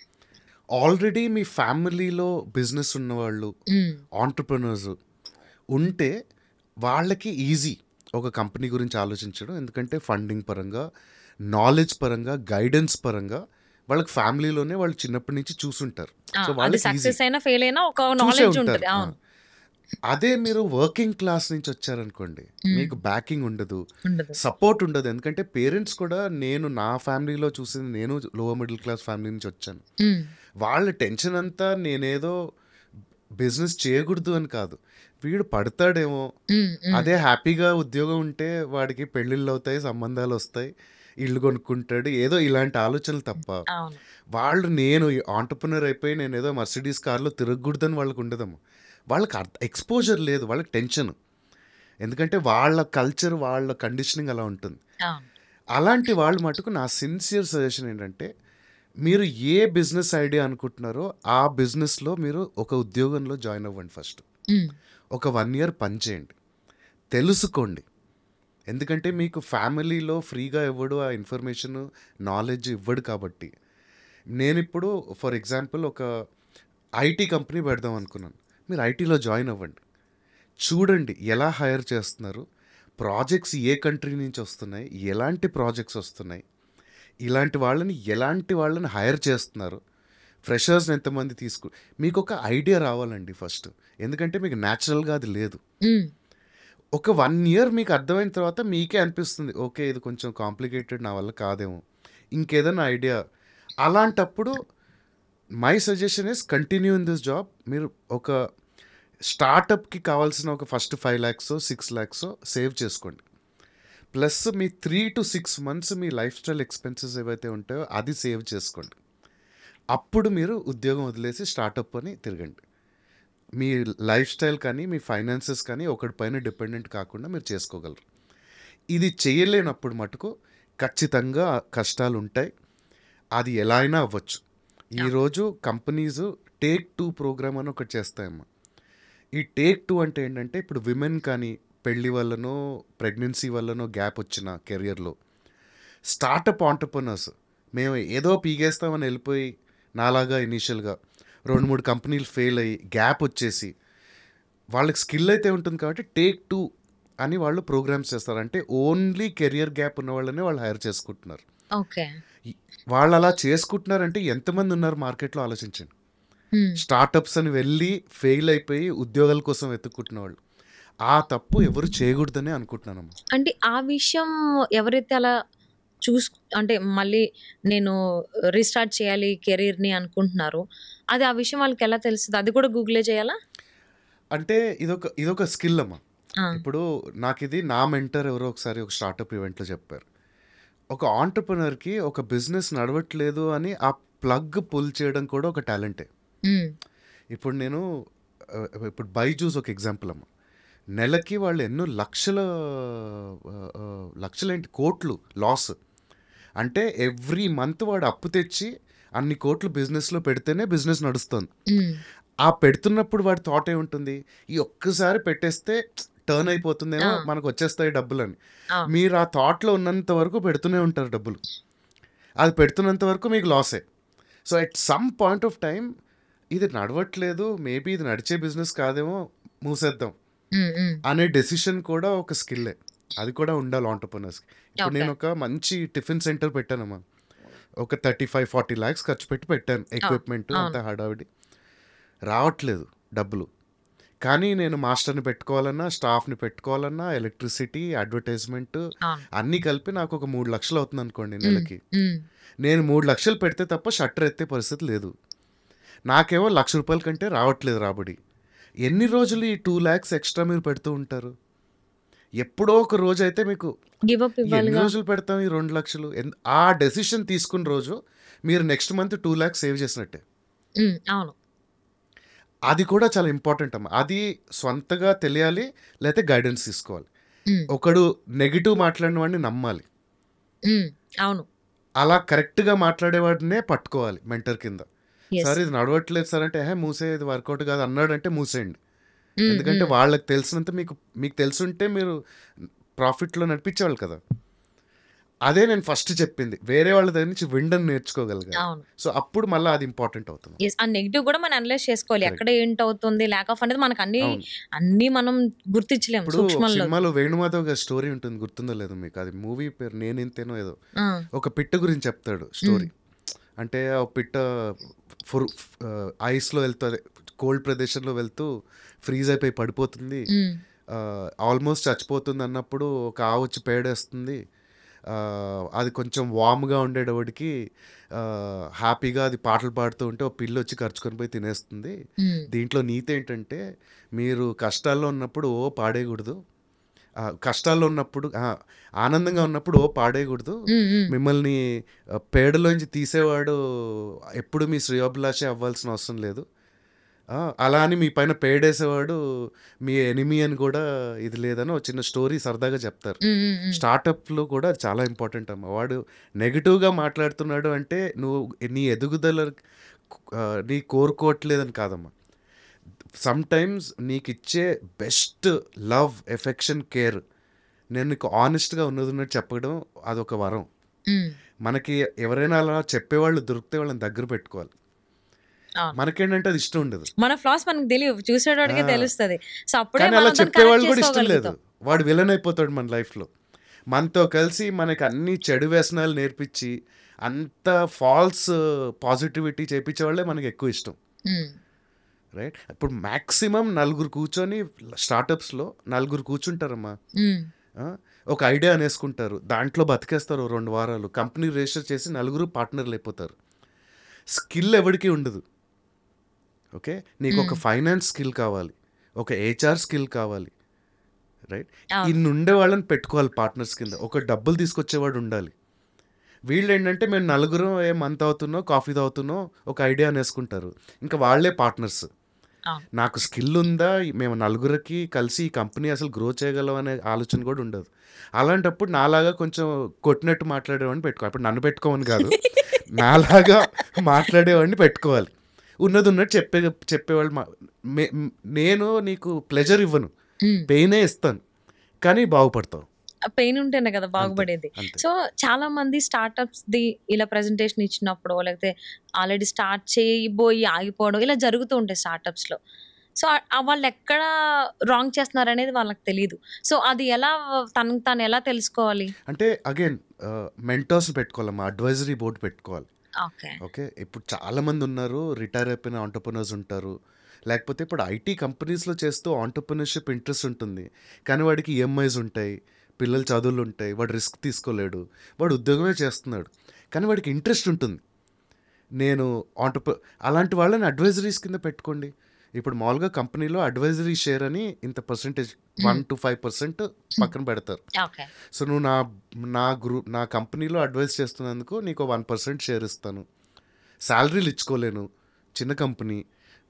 ఆల్రెడీ మీ ఫ్యామిలీలో బిజినెస్ ఉన్నవాళ్ళు ఆంటర్ప్రెన్యూర్స్ ఉంటే వాళ్ళకి ఈజీ ఒక కంపెనీ గురించి ఆలోచించడం, ఎందుకంటే ఫండింగ్ పరంగా, నాలెడ్జ్ పరంగా, గైడెన్స్ పరంగా వాళ్ళకి ఫ్యామిలీలోనే వాళ్ళు చిన్నప్పటి నుంచి చూసుంటారు. సో వాళ్ళకి సక్సెస్ అయినా ఫెయిల్ అయినా ఒక నాలెడ్జ్ ఉంటుంది. అదే మీరు వర్కింగ్ క్లాస్ నుంచి వచ్చారనుకోండి, మీకు బ్యాకింగ్ ఉండదు, సపోర్ట్ ఉండదు. ఎందుకంటే పేరెంట్స్ కూడా, నేను నా ఫ్యామిలీలో చూసింది, నేను లోవర్ మిడిల్ క్లాస్ ఫ్యామిలీ నుంచి వచ్చాను, వాళ్ళ టెన్షన్ అంతా నేనేదో బిజినెస్ చేయకూడదు అని కాదు, వీడు పడతాడేమో, అదే హ్యాపీగా ఉద్యోగం ఉంటే వాడికి పెళ్ళిళ్ళు అవుతాయి, సంబంధాలు వస్తాయి, ఇల్లు కొనుక్కుంటాడు, ఏదో ఇలాంటి ఆలోచనలు తప్ప. వాళ్ళు నేను ఆంటర్ప్రెన్యూర్ అయిపోయి నేను ఏదో మర్సిడీస్ కార్లో తిరగకూడదని వాళ్ళకి ఉండదమ్మా. వాళ్ళకి ఎక్స్పోజర్ లేదు, వాళ్ళకి టెన్షన్, ఎందుకంటే వాళ్ళ కల్చర్, వాళ్ళ కండిషనింగ్ అలా ఉంటుంది. అలాంటి వాళ్ళు మటుకు నా సిన్సియర్ సజెషన్ ఏంటంటే, మీరు ఏ బిజినెస్ ఐడియా అనుకుంటున్నారో ఆ బిజినెస్లో మీరు ఒక ఉద్యోగంలో జాయిన్ అవ్వండి. ఫస్ట్ ఒక 1 year పనిచేయండి, తెలుసుకోండి. ఎందుకంటే మీకు ఫ్యామిలీలో ఫ్రీగా ఇవ్వడు ఆ ఇన్ఫర్మేషన్, నాలెడ్జ్ ఇవ్వడు. కాబట్టి నేను ఇప్పుడు ఫర్ ఎగ్జాంపుల్ ఒక ఐటీ కంపెనీ పెడదాం అనుకున్నాను, మీరు ఐటీలో జాయిన్ అవ్వండి, చూడండి ఎలా హైర్ చేస్తున్నారు, ప్రాజెక్ట్స్ ఏ కంట్రీ నుంచి వస్తున్నాయి, ఎలాంటి ప్రాజెక్ట్స్ వస్తున్నాయి, ఎలాంటి వాళ్ళని హైర్ చేస్తున్నారు, ఫ్రెషర్స్ని ఎంతమంది మీకు ఒక ఐడియా రావాలండి ఫస్ట్. ఎందుకంటే మీకు న్యాచురల్గా అది లేదు. ఒక 1 year మీకు అర్థమైన తర్వాత మీకే అనిపిస్తుంది, ఓకే ఇది కొంచెం కాంప్లికేటెడ్, నా వల్ల కాదేమో, ఇంకేదైనా ఐడియా. అలాంటప్పుడు my suggestion is continue in this job. మీరు ఒక స్టార్టప్కి కావాల్సిన ఒక ఫస్ట్ 5 lakhs 6 lakhs సేవ్ చేసుకోండి. Plus me 3 to 6 months me life style expenses ఏవైతే ఉంటాయో అది సేవ్ చేసుకోండి. అప్పుడు మీరు ఉద్యోగం వదిలేసి స్టార్టప్ అని తిరగండి. మీ లైఫ్ స్టైల్ కానీ మీ ఫైనాన్సెస్ కానీ ఒకటిపైన డిపెండెంట్ కాకుండా మీరు చేసుకోగలరు. ఇది చేయలేనప్పుడు మటుకు ఖచ్చితంగా కష్టాలు ఉంటాయి. అది ఎలా అయినా అవ్వచ్చు. ఈరోజు కంపెనీస్ టేక్ 2 ప్రోగ్రామ్ అని ఒకటి చేస్తాయమ్మా. ఈ టేక్ 2 అంటే ఏంటంటే, ఇప్పుడు విమెన్ కానీ పెళ్ళి వల్లనో ప్రెగ్నెన్సీ వల్లనో గ్యాప్ వచ్చిన కెరియర్లో స్టార్టప్ ఆంటర్ప్రెనర్స్ మేము ఏదో పీగేస్తామని వెళ్ళిపోయి, నాలాగా ఇనీషియల్గా 2-3 కంపెనీలు ఫెయిల్ అయ్యి గ్యాప్ వచ్చేసి వాళ్ళకి స్కిల్ అయితే ఉంటుంది కాబట్టి టేక్ 2 అని వాళ్ళు ప్రోగ్రామ్స్ చేస్తారు. అంటే ఓన్లీ కెరియర్ గ్యాప్ ఉన్న వాళ్ళనే వాళ్ళు హైర్ చేసుకుంటున్నారు. ఓకే. వాళ్ళు అలా చేసుకుంటున్నారంటే ఎంతమంది ఉన్నారు మార్కెట్లో ఆలోచించండి. స్టార్టప్స్ అని వెళ్ళి ఫెయిల్ అయిపోయి ఉద్యోగాల కోసం వెతుక్కుంటున్న వాళ్ళు. ఆ తప్పు ఎవరు చేయకూడదని అనుకుంటున్నానమ్మా. అంటే ఆ విషయం ఎవరైతే అలా అంటే మళ్ళీ నేను రీస్టార్ట్ చేయాలి కెరీర్ని అనుకుంటున్నారు, అది ఆ విషయం వాళ్ళకి ఎలా తెలుస్తుంది? అది కూడా గూగులే చేయాలా? అంటే ఇదొక స్కిల్ అమ్మా. ఇప్పుడు నాకు ఇది నా మెంటర్ ఎవరో ఒకసారి ఒక స్టార్టప్ ఈవెంట్లో చెప్పారు, ఒక ఆంటర్ప్రెనర్కి ఒక బిజినెస్ నడవట్లేదు అని ఆ ప్లగ్ పుల్ చేయడం కూడా ఒక టాలెంటే. ఇప్పుడు బైజూస్ ఒక ఎగ్జాంపుల్ అమ్మ. నెలకి వాళ్ళు ఎన్నో లక్షలేంటి కోట్లు లాస్. అంటే ఎవ్రీ మంత్ వాడు అప్పు తెచ్చి అన్ని కోట్లు బిజినెస్లో పెడితేనే బిజినెస్ నడుస్తుంది. ఆ పెడుతున్నప్పుడు వాడి థాట్ ఏముంటుంది, ఈ ఒక్కసారి పెట్టేస్తే టర్న్ అయిపోతుందేమో, మనకు వచ్చేస్తాయి డబ్బులు అని. మీరు ఆ థాట్లో ఉన్నంత వరకు పెడుతూనే ఉంటారు డబ్బులు. అది పెడుతున్నంత వరకు మీకు లాసే. So at some point of time ఇది నడవట్లేదు, మేబీ ఇది నడిచే బిజినెస్ కాదేమో, మూసేద్దాం అనే డెసిషన్ కూడా ఒక స్కిల్లే. అది కూడా ఉండాలి ఆంటర్ప్రెనర్స్కి. ఇప్పుడు నేను ఒక మంచి టిఫిన్ సెంటర్ పెట్టానమ్మా. ఒక 35-40 lakhs ఖర్చు పెట్టాను. ఎక్విప్మెంట్ అంతా హడావిడి, రావట్లేదు డబ్బులు. కానీ నేను మాస్టర్ని పెట్టుకోవాలన్నా, స్టాఫ్ని పెట్టుకోవాలన్నా, ఎలక్ట్రిసిటీ, అడ్వర్టైజ్మెంట్ అన్నీ కలిపి నాకు ఒక 3 lakhs అవుతుంది అనుకోండి నెలకి. నేను 3 lakhs పెడితే తప్ప షట్టర్ ఎత్తే పరిస్థితి లేదు. నాకేమో 1 lakh రూపాయల కంటే రావట్లేదు రాబడి. ఎన్ని రోజులు ఈ 2 lakhs ఎక్స్ట్రా మీరు పెడుతూ ఉంటారు? ఎప్పుడో ఒక రోజు అయితే మీకు ఎన్ని రోజులు పెడతాం ఈ 2 lakhs? ఆ డెసిషన్ తీసుకున్న రోజు మీరు నెక్స్ట్ మంత్ 2 lakhs సేవ్ చేసినట్టే. అవును. అది కూడా చాలా ఇంపార్టెంట్ అమ్మా. అది సొంతగా తెలియాలి, లేకపోతే గైడెన్స్ తీసుకోవాలి. ఒకడు నెగిటివ్ మాట్లాడిన వాడిని నమ్మాలి. అవును. అలా కరెక్ట్గా మాట్లాడేవాడినే పట్టుకోవాలి మెంటర్ కింద. సార్ ఇది నడవట్లేదు సార్ అంటే, మూసే ఇది వర్కౌట్ కాదు అన్నాడంటే మూసేయండి. ఎందుకంటే వాళ్ళకి తెలిసినంత మీకు తెలుసుంటే మీరు ప్రాఫిట్లో నడిపించేవాళ్ళు కదా. అదే నేను ఫస్ట్ చెప్పింది, వేరే వాళ్ళ దగ్గర నుంచి విండని నేర్చుకోగలిగాను. సో అప్పుడు మళ్ళీ అది ఇంపార్టెంట్ అవుతుంది. ఆ నెగిటివ్ కూడా మనం అనలైజ్ చేసుకోవాలి, ఎక్కడ ఏంటవుతుంది, ల్యాక్ ఆఫ్ అనేది మనకు అన్ని మనం గుర్తించలేము. ఇప్పుడు సినిమాలో వేణుమాధవ్ గారి స్టోరీ ఉంటుంది, గుర్తుందో లేదో మీకు? అది మూవీ పేరు నేనింతేనో ఏదో. ఒక పిట్ట గురించి చెప్తాడు స్టోరీ. అంటే ఒక పిట్ట ఐస్లో వెళ్తుంది, కోల్డ్ ప్రదేశంలో వెళ్తూ ఫ్రీజ్ అయిపోయి పడిపోతుంది, ఆల్మోస్ట్ చచ్చిపోతుంది అన్నప్పుడు ఒక ఆవు వచ్చి పేడేస్తుంది. అది కొంచెం వామ్గా ఉండేటవాడికి హ్యాపీగా అది పాటలు పాడుతూ ఉంటే ఒక పిల్లి వచ్చి ఖర్చుకొని పోయి తినేస్తుంది. దీంట్లో నీతి ఏంటంటే, మీరు కష్టాల్లో ఉన్నప్పుడు పాడేయకూడదు, కష్టాల్లో ఉన్నప్పుడు ఆనందంగా ఉన్నప్పుడు పాడేయకూడదు, మిమ్మల్ని పేడలోంచి తీసేవాడు ఎప్పుడు మీ శ్రేయోభిలాషే అవ్వాల్సిన అవసరం లేదు, అలా అని మీ పైన పేడేసేవాడు మీ ఎనిమీ అని కూడా ఇది లేదని ఒక చిన్న స్టోరీ సరదాగా చెప్తారు. స్టార్టప్లో కూడా చాలా ఇంపార్టెంట్ అమ్మ. వాడు నెగిటివ్గా మాట్లాడుతున్నాడు అంటే నువ్వు నీ ఎదుగుదల నీ కోరుకోవట్లేదని కాదమ్మా. సమ్ టైమ్స్ నీకు ఇచ్చే బెస్ట్ లవ్, ఎఫెక్షన్, కేర్ నేను నీకు ఆనెస్ట్గా ఉన్నది చెప్పడం అదొక వరం. మనకి ఎవరైనా అలా చెప్పేవాళ్ళు దొరికితే వాళ్ళని దగ్గర పెట్టుకోవాలి. మనకేంటంటే అది ఇష్టం ఉండదు. మన ఫ్లాస్ మనకు తెలియదు, చూసేటోడికే తెలుస్తుంది. సో అప్పుడే కానీ అలా మనం దాన్ని చెప్పేవాళ్ళు కరెక్ట్ కూడా ఇష్టం లేదు. చేసుకోగలుగుతాం. వాడు విలన్ అయిపోతాడు మన లైఫ్లో. మనతో కలిసి మనకి అన్ని చెడు వ్యసనాలు నేర్పించి అంత ఫాల్స్ పాజిటివిటీ చేయించే వాళ్ళే మనకి ఎక్కువ ఇష్టం, రైట్? ఇప్పుడు మ్యాక్సిమం నలుగురు కూర్చొని స్టార్టప్స్లో నలుగురు కూర్చుంటారమ్మా, ఒక ఐడియా అనేసుకుంటారు, దాంట్లో బతికేస్తారు 2 వారాలు, కంపెనీ రిజిస్టర్ చేసి నలుగురు పార్ట్నర్లు అయిపోతారు. స్కిల్ ఎవరికి ఉండదు. ఓకే, నీకు ఒక ఫైనాన్స్ స్కిల్ కావాలి, ఒక హెచ్ఆర్ స్కిల్ కావాలి, రైట్? ఇన్ని ఉండే వాళ్ళని పెట్టుకోవాలి పార్ట్నర్స్ కింద. ఒక డబ్బులు తీసుకొచ్చేవాడు ఉండాలి. వీళ్ళు ఏంటంటే మేము నలుగురు మంత్ అవుతున్నో కాఫీ తాగుతున్నో ఒక ఐడియా అనేసుకుంటారు, ఇంకా వాళ్ళే పార్ట్నర్స్. నాకు స్కిల్ ఉందా, మేము నలుగురికి కలిసి ఈ కంపెనీ అసలు గ్రో చేయగలం అనే ఆలోచన కూడా ఉండదు. అలాంటప్పుడు నాలాగా కొంచెం కొట్టినట్టు మాట్లాడేవాడిని పెట్టుకోవాలి. ఇప్పుడు నన్ను పెట్టుకోమని కాదు, నాలాగా మాట్లాడేవాడిని పెట్టుకోవాలి. ఉన్నది ఉన్నట్టు చెప్పేవాళ్ళు. నేను నీకు ప్లెజర్ ఇవ్వను, పెయినే ఇస్తాను, కానీ బాగుపడతావు. పెయిన్ ఉంటేనే కదా బాగుపడేది. సో చాలా మంది స్టార్టప్స్ ది ఇలా ప్రెజెంటేషన్ ఇచ్చినప్పుడు, లేకపోతే ఆల్రెడీ స్టార్ట్ చేయబోయి ఆగిపోవడం ఇలా జరుగుతూ ఉంటాయి స్టార్టప్స్ లో. సో వాళ్ళు ఎక్కడ రాంగ్ చేస్తున్నారు అనేది వాళ్ళకి తెలియదు. సో అది ఎలా తనకు తాను ఎలా తెలుసుకోవాలి అంటే అగైన్ మెంటర్స్ పెట్టుకోవాలమ్మా, అడ్వైజరీ బోర్డు పెట్టుకోవాలి. ఓకే, ఇప్పుడు చాలా మంది ఉన్నారు, రిటైర్ అయిపోయిన ఆంటర్ప్రెన్యూర్స్ ఉంటారు, లేకపోతే ఇప్పుడు ఐటీ కంపెనీస్లో చేస్తూ ఆంటర్ప్రెన్యూర్షిప్ ఇంట్రెస్ట్ ఉంటుంది, కానీ వాడికి ఈఎంఐస్ ఉంటాయి, పిల్లల చదువులు ఉంటాయి, వాడు రిస్క్ తీసుకోలేడు, వాడు ఉద్యోగమే చేస్తున్నాడు, కానీ వాడికి ఇంట్రెస్ట్ ఉంటుంది. నేను అలాంటి వాళ్ళని అడ్వైజరీస్ కింద పెట్టుకోండి. ఇప్పుడు మామూలుగా కంపెనీలో అడ్వైజరీ షేర్ అని ఇంత పర్సెంటేజ్ 1 to 5% పక్కన పెడతారు. సో నువ్వు నా కంపెనీలో అడ్వైజ్ చేస్తున్నందుకు నీకు 1% షేర్ ఇస్తాను. శాలరీలు ఇచ్చుకోలేను, చిన్న కంపెనీ.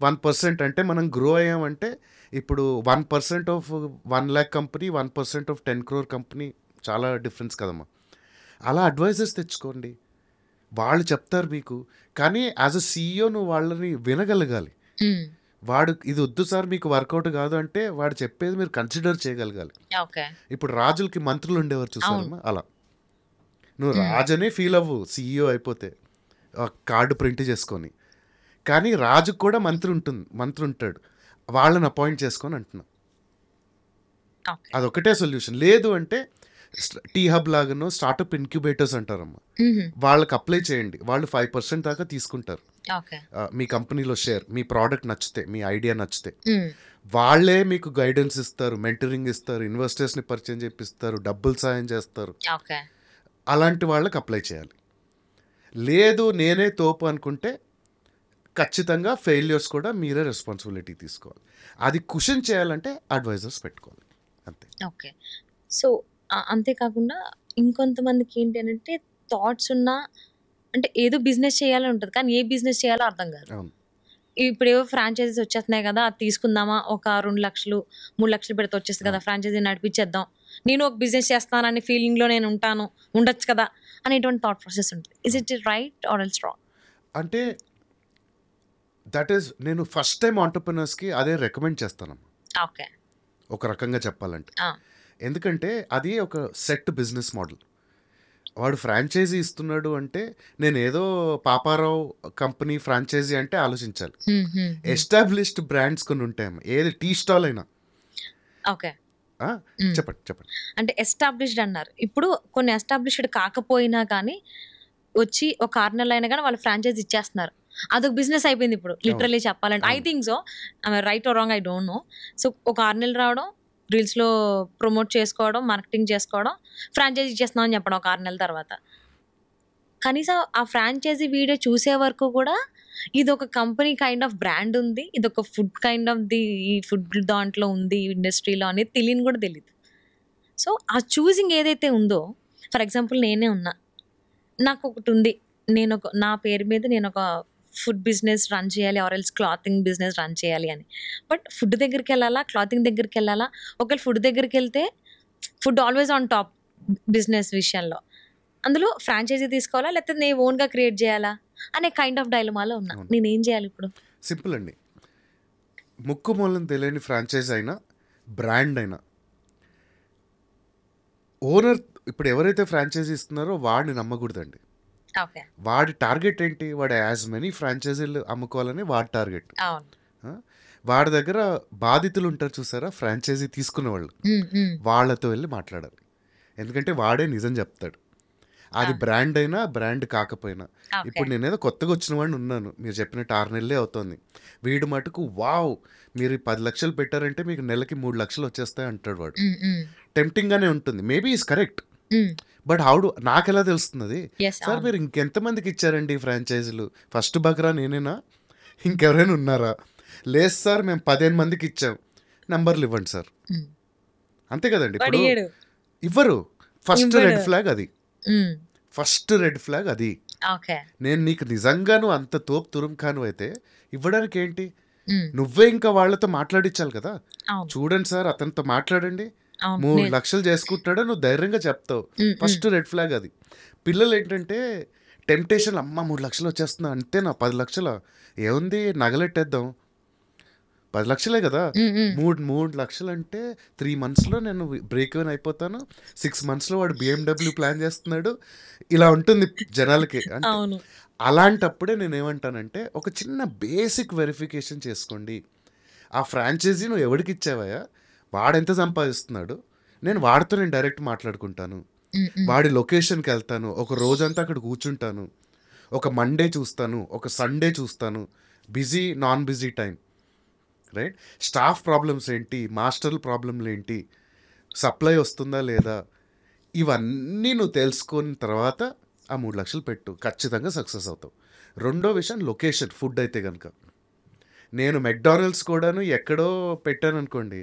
1% అంటే మనం గ్రో అయ్యామంటే ఇప్పుడు 1% of 1 lakh company, 1% of 10 crore company, చాలా డిఫరెన్స్ కదమ్మా. అలా అడ్వైజర్స్ తెచ్చుకోండి, వాళ్ళు చెప్తారు మీకు. కానీ యాజ్ అ CEO నువ్వు వాళ్ళని వినగలగాలి. వాడు ఇది వద్దు సార్ మీకు వర్కౌట్ కాదు అంటే వాడు చెప్పేది మీరు కన్సిడర్ చేయగలగాలి. ఇప్పుడు రాజులకి మంత్రులు ఉండేవారు చూసారమ్మా, అలా నువ్వు రాజనే ఫీల్ అవ్వు CEO అయిపోతే, కార్డు ప్రింట్ చేసుకొని. కానీ రాజుకు కూడా మంత్రి ఉంటాడు, వాళ్ళని అపాయింట్ చేసుకొని అంటున్నా. అదొకటే సొల్యూషన్. లేదు అంటే టీ హబ్ లాగానో స్టార్టప్ ఇన్క్యుబేటర్స్ అంటారమ్మా, వాళ్ళకి అప్లై చేయండి, వాళ్ళు 5% దాకా తీసుకుంటారు మీ కంపెనీలో షేర్. మీ ప్రోడక్ట్ నచ్చితే, మీ ఐడియా నచ్చితే వాళ్ళే మీకు గైడెన్స్ ఇస్తారు, మెంటరింగ్ ఇస్తారు, ఇన్వెస్టర్స్ని పరిచయం చేపిస్తారు, డబ్బులు సాయం చేస్తారు. అలాంటి వాళ్ళకి అప్లై చేయాలి. లేదు నేనే తోపు అనుకుంటే ఖచ్చితంగా ఫెయిల్యూర్స్ కూడా మీరే రెస్పాన్సిబిలిటీ తీసుకోవాలి. అది క్వశ్చన్ చేయాలంటే అడ్వైజర్స్ పెట్టుకోవాలి, అంతే. ఓకే, సో అంతేకాకుండా ఇంకొంతమందికి ఏంటి అంటే థాట్స్ ఉన్నా, అంటే ఏదో బిజినెస్ చేయాలని ఉంటుంది, కానీ ఏ బిజినెస్ చేయాలో అర్థం కాదు. ఇప్పుడు ఏవో ఫ్రాంచైజీస్ వచ్చేస్తున్నాయి కదా, అది తీసుకుందామా, ఒక 2 లక్షలు 3 లక్షలు పెడితే వచ్చేస్తుంది కదా, ఫ్రాంచైజీ నడిపించేద్దాం, నేను ఒక బిజినెస్ చేస్తానని ఫీలింగ్లో నేను ఉండొచ్చు కదా అనేటువంటి థాట్ ప్రాసెస్ ఉంటుంది. Is it right or else wrong? అంటే దట్ ఈస్, నేను ఫస్ట్ టైం ఆంటర్ప్రెన్యూర్స్కి అదే రికమెండ్ చేస్తాను. ఓకే, ఒక రకంగా చెప్పాలంటే, ఎందుకంటే అది ఒక సెట్ బిజినెస్ మోడల్. వాడు ఫ్రాంచైజీ ఇస్తున్నాడు అంటే నేను ఏదో పాపారావు కంపెనీ ఫ్రాంచైజీ అంటే ఆలోచించాలి. ఎస్టాబ్లిష్డ్ బ్రాండ్స్ కొన్ని ఉంటాయమ్మా, ఏది టీ స్టాల్ అయినా. ఓకే, చెప్పండి. అంటే ఎస్టాబ్లిష్డ్ అన్నారు, ఇప్పుడు కొన్ని ఎస్టాబ్లిష్డ్ కాకపోయినా కానీ వచ్చి ఒక 6 నెలలు అయినా కానీ వాళ్ళు ఫ్రాంచైజీ ఇచ్చేస్తున్నారు, అదొక బిజినెస్ అయిపోయింది ఇప్పుడు లిటరలీ చెప్పాలంటే. I think so, right are wrong I don't know. So ఒక 6 నెలలు రావడం, రీల్స్లో ప్రమోట్ చేసుకోవడం, మార్కెటింగ్ చేసుకోవడం, ఫ్రాంచైజీ ఇచ్చేస్తున్నామని చెప్పడం ఒక 6 నెలల తర్వాత. కనీసం ఆ ఫ్రాంచైజీ వీడియో చూసే వరకు కూడా ఇది ఒక కంపెనీ కైండ్ ఆఫ్ బ్రాండ్ ఉంది, ఇది ఒక ఫుడ్ కైండ్ ఆఫ్ ది, ఈ ఫుడ్ దాంట్లో ఉంది ఇండస్ట్రీలో అనేది తెలియని కూడా తెలియదు. సో ఆ చూసింగ్ ఏదైతే ఉందో, ఫర్ ఎగ్జాంపుల్ నేనే ఉన్నా, నాకు ఒకటి ఉంది, నా పేరు మీద నేను ఒక ఫుడ్ బిజినెస్ రన్ చేయాలి, or else clothing business run చేయాలి అని. బట్ ఫుడ్ దగ్గరికి వెళ్ళాలా, క్లాతింగ్ దగ్గరికి వెళ్ళాలా? ఒకవేళ ఫుడ్ దగ్గరికి వెళ్తే food always on top business విషయంలో, అందులో ఫ్రాంచైజీ తీసుకోవాలా లేకపోతే నేను ఓన్గా క్రియేట్ చేయాలా అనే కైండ్ ఆఫ్ డైలమాలో ఉన్నా. నేనేం చేయాలి ఇప్పుడు? సింపుల్ అండి, ముక్కు మూలం తెలియని ఫ్రాంచైజ్ అయినా బ్రాండ్ అయినా ఓనర్ ఇప్పుడు ఎవరైతే ఫ్రాంచైజీ ఇస్తున్నారో వాడిని నమ్మకూడదండి. ఓకే. వాడి టార్గెట్ ఏంటి? వాడు యాజ్ మెనీ ఫ్రాంచైజీలు అమ్ముకోవాలని వాడి టార్గెట్. అవును. వాడి దగ్గర బాధితులు ఉంటారు చూసారా, ఫ్రాంచైజీ తీసుకునే వాళ్ళు, వాళ్ళతో వెళ్ళి మాట్లాడాలి. ఎందుకంటే వాడే నిజం చెప్తాడు. అది బ్రాండ్ అయినా బ్రాండ్ కాకపోయినా. ఇప్పుడు నేనేదో కొత్తగా వచ్చిన వాడిని ఉన్నాను, మీరు చెప్పినట్టు 6 నెలలే అవుతుంది. వీడు మటుకు వావ్ మీరు 10 లక్షలు పెట్టారంటే మీకు నెలకి 3 లక్షలు వచ్చేస్తాయి అంటాడు వాడు. టెంప్టింగ్గానే ఉంటుంది, మేబీ ఈజ్ కరెక్ట్. బట్ నాకు ఎలా తెలుస్తుంది సార్ మీరు ఇంకెంతమందికి ఇచ్చారండి ఫ్రాంచైజీలు? ఫస్ట్ బగ్రా నేనేనా, ఇంకెవరైనా ఉన్నారా? లేదు సార్ మేము 15 మందికి ఇచ్చాం, నంబర్లు ఇవ్వండి సార్. అంతే కదండి. ఇప్పుడు ఇవ్వరు. ఫస్ట్ రెడ్ ఫ్లాగ్ అది. ఫస్ట్ రెడ్ ఫ్లాగ్ అది. నేను నీకు నిజంగాను అంత తోపు తురుంఖాను అయితే ఇవ్వడానికి ఏంటి? నువ్వే ఇంకా వాళ్ళతో మాట్లాడించాలి కదా. చూడండి సార్ అతనితో మాట్లాడండి, 3 లక్షలు చేసుకుంటాడో నువ్వు ధైర్యంగా చెప్తావు. ఫస్ట్ రెడ్ ఫ్లాగ్ అది. పిల్లలు ఏంటంటే టెంప్టేషన్, అమ్మ 3 లక్షలు వచ్చేస్తున్నా అంతేనా, 10 లక్షల ఏముంది నగలెట్టేద్దాం, 10 లక్షలే కదా. 3 లక్షలు అంటే 3 monthsలో నేను బ్రేక్ ఈవెన్ అయిపోతాను, 6 monthsలో వాడు BMW ప్లాన్ చేస్తున్నాడు, ఇలా ఉంటుంది జనాలకి. అంటే అలాంటప్పుడే నేనేమంటానంటే ఒక చిన్న బేసిక్ వెరిఫికేషన్ చేసుకోండి. ఆ ఫ్రాంచైజీ నువ్వు ఎవరికి ఇచ్చావయ్యా, వాడెంత సంపాదిస్తున్నాడు, నేను డైరెక్ట్ మాట్లాడుకుంటాను, వాడి లొకేషన్కి వెళ్తాను, ఒక రోజంతా అక్కడ కూర్చుంటాను, ఒక మండే చూస్తాను, ఒక సండే చూస్తాను, busy non busy time, right? Staff problems ఏంటి, మాస్టర్ల ప్రాబ్లంలు ఏంటి, సప్లై వస్తుందా లేదా, ఇవన్నీ నువ్వు తెలుసుకున్న తర్వాత ఆ 3 లక్షలు పెట్టు, ఖచ్చితంగా సక్సెస్ అవుతావు. రెండో విషయం లొకేషన్. ఫుడ్ అయితే కనుక నేను మెక్డానల్డ్స్ కూడాను ఎక్కడో పెట్టాను అనుకోండి,